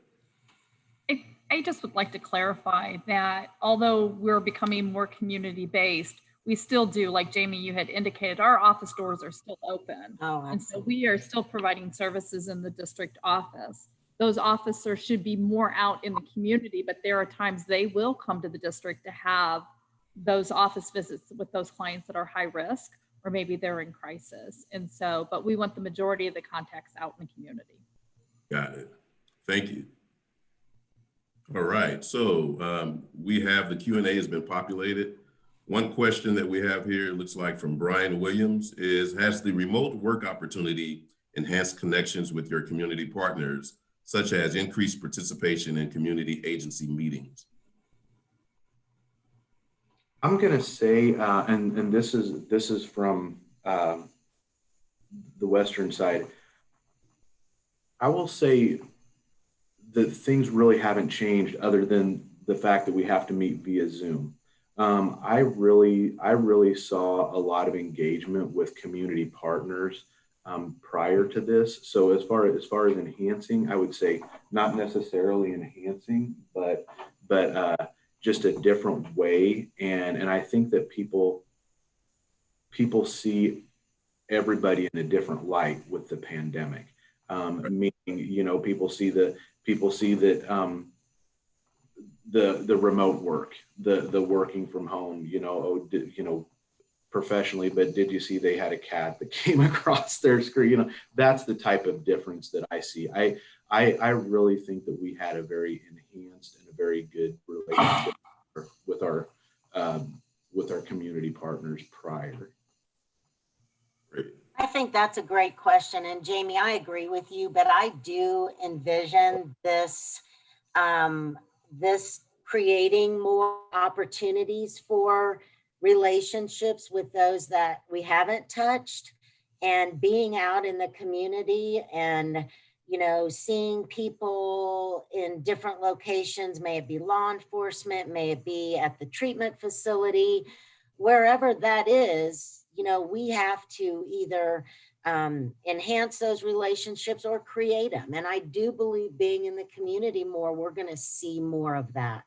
I just would like to clarify that although we're becoming more community-based, we still do, like Jamie, you had indicated, our office doors are still open. Oh, and so we are still providing services in the district office. Those officers should be more out in the community, but there are times they will come to the district to have those office visits with those clients that are high risk, or maybe they're in crisis. And so, but we want the majority of the contacts out in the community. Got it. Thank you. All right, so we have the Q&A has been populated. One question that we have here, looks like from Brian Williams, is: has the remote work opportunity enhanced connections with your community partners, such as increased participation in community agency meetings? I'm going to say, and this is from the Western side, I will say that things really haven't changed other than the fact that we have to meet via Zoom. I really saw a lot of engagement with community partners prior to this. So as far as enhancing, I would say not necessarily enhancing, but just a different way. And I think that people see everybody in a different light with the pandemic. Meaning, people see that the remote work, the working from home, professionally, but did you see they had a cat that came across their screen? That's the type of difference that I see. I really think that we had a very enhanced and a very good relationship with our community partners prior. Great. I think that's a great question. And Jamie, I agree with you, but I do envision this creating more opportunities for relationships with those that we haven't touched, and being out in the community and seeing people in different locations, may it be law enforcement, may it be at the treatment facility, wherever that is, you know, we have to either enhance those relationships or create them. And I do believe being in the community more, we're going to see more of that.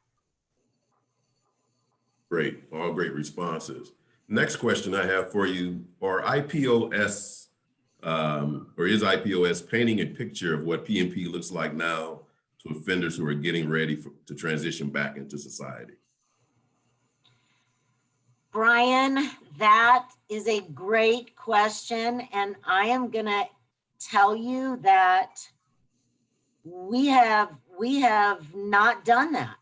Great, all great responses. Next question I have for you, are IPOS, or is IPOS painting a picture of what PNP looks like now to offenders who are getting ready to transition back into society? Brian, that is a great question. And I am going to tell you that we have not done that.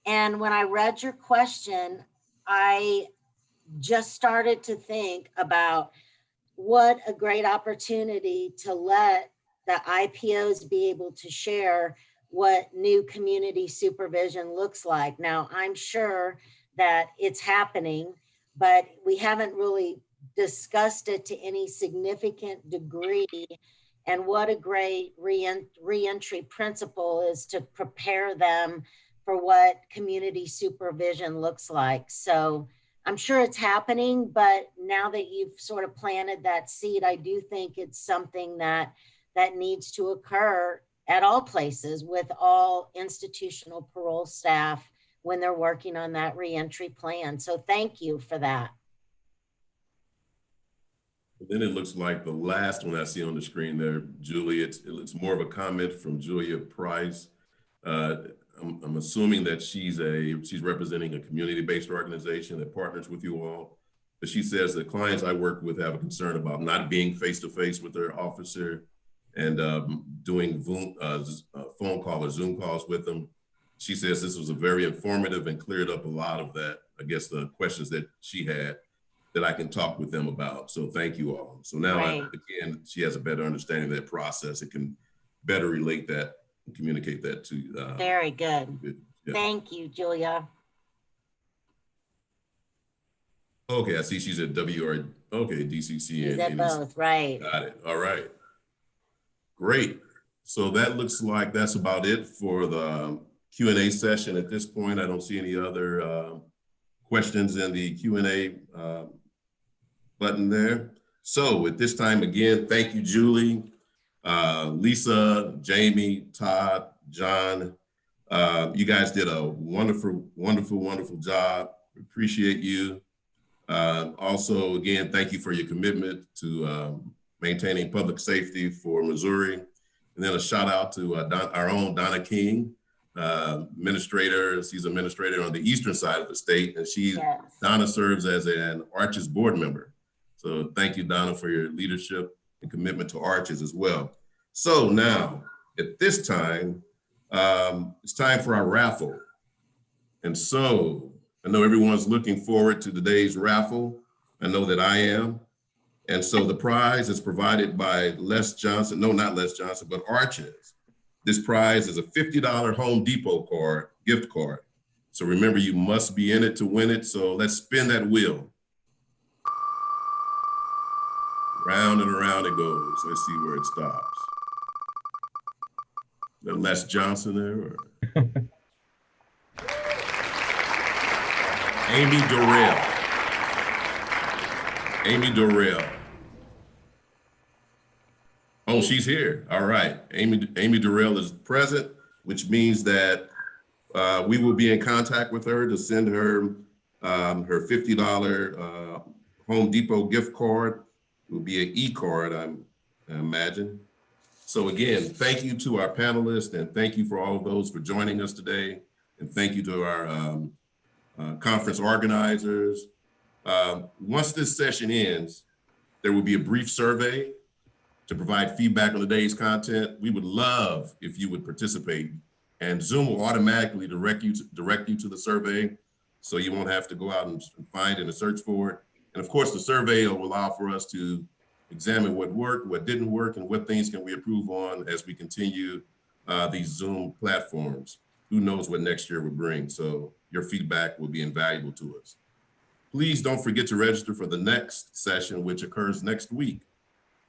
And when I read your question, I just started to think about what a great opportunity to let the IPOs be able to share what new community supervision looks like. Now, I'm sure that it's happening, but we haven't really discussed it to any significant degree. And what a great reentry principle is to prepare them for what community supervision looks like. So I'm sure it's happening, but now that you've sort of planted that seed, I do think it's something that needs to occur at all places with all institutional parole staff when they're working on that reentry plan. So thank you for that. Then it looks like the last one I see on the screen there, Julie, it's more of a comment from Julia Price. I'm assuming that she's representing a community-based organization that partners with you all. But she says that clients I work with have a concern about not being face-to-face with their officer and doing phone call or Zoom calls with them. She says this was a very informative and cleared up a lot of that, I guess, the questions that she had that I can talk with them about. So thank you all. So now, Right. Again, she has a better understanding of that process. It can better relate that and communicate that to Very good. Yeah. Thank you, Julia. Okay, I see she's at WR, okay, DCC. She's at both, right. Got it, all right. Great, so that looks like that's about it for the Q&A session at this point. I don't see any other questions in the Q&A button there. So at this time, again, thank you, Julie, Lisa, Jamie, Todd, John. You guys did a wonderful, wonderful, wonderful job. Appreciate you. Also, again, thank you for your commitment to maintaining public safety for Missouri. And then a shout out to our own Donna King, administrator. She's administrator on the eastern side of the state, and Yes. Donna serves as an Arches board member. So thank you, Donna, for your leadership and commitment to Arches as well. So now, at this time, it's time for our raffle. And so I know everyone's looking forward to today's raffle. I know that I am. And so the prize is provided by Les Johnson. No, not Les Johnson, but Arches. This prize is a $50 Home Depot gift card. So remember, you must be in it to win it. So let's spin that wheel. Round and around it goes. Let's see where it stops. Is that Les Johnson there? Or? Amy Dorrell. Amy Dorrell. Oh, she's here. All right. Amy Dorrell is present, which means that we will be in contact with her to send her her $50 Home Depot gift card. It will be an e-card, I imagine. So again, thank you to our panelists, and thank you for all of those for joining us today. And thank you to our conference organizers. Once this session ends, there will be a brief survey to provide feedback on the day's content. We would love if you would participate, and Zoom will automatically direct you to the survey, so you won't have to go out and find and search for it. And of course, the survey will allow for us to examine what worked, what didn't work, and what things can we improve on as we continue these Zoom platforms. Who knows what next year will bring? So your feedback will be invaluable to us. Please don't forget to register for the next session, which occurs next week,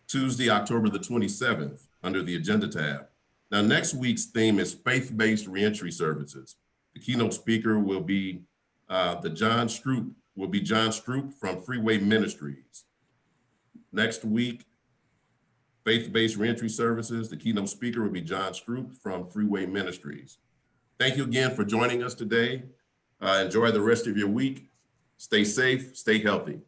Tuesday, October the 27th, under the agenda tab. Now, next week's theme is faith-based reentry services. The keynote speaker will be the John Stroop will be John Stroop from Freeway Ministries. Next week, faith-based reentry services, the keynote speaker will be John Stroop from Freeway Ministries. Thank you again for joining us today. Enjoy the rest of your week. Stay safe, stay healthy.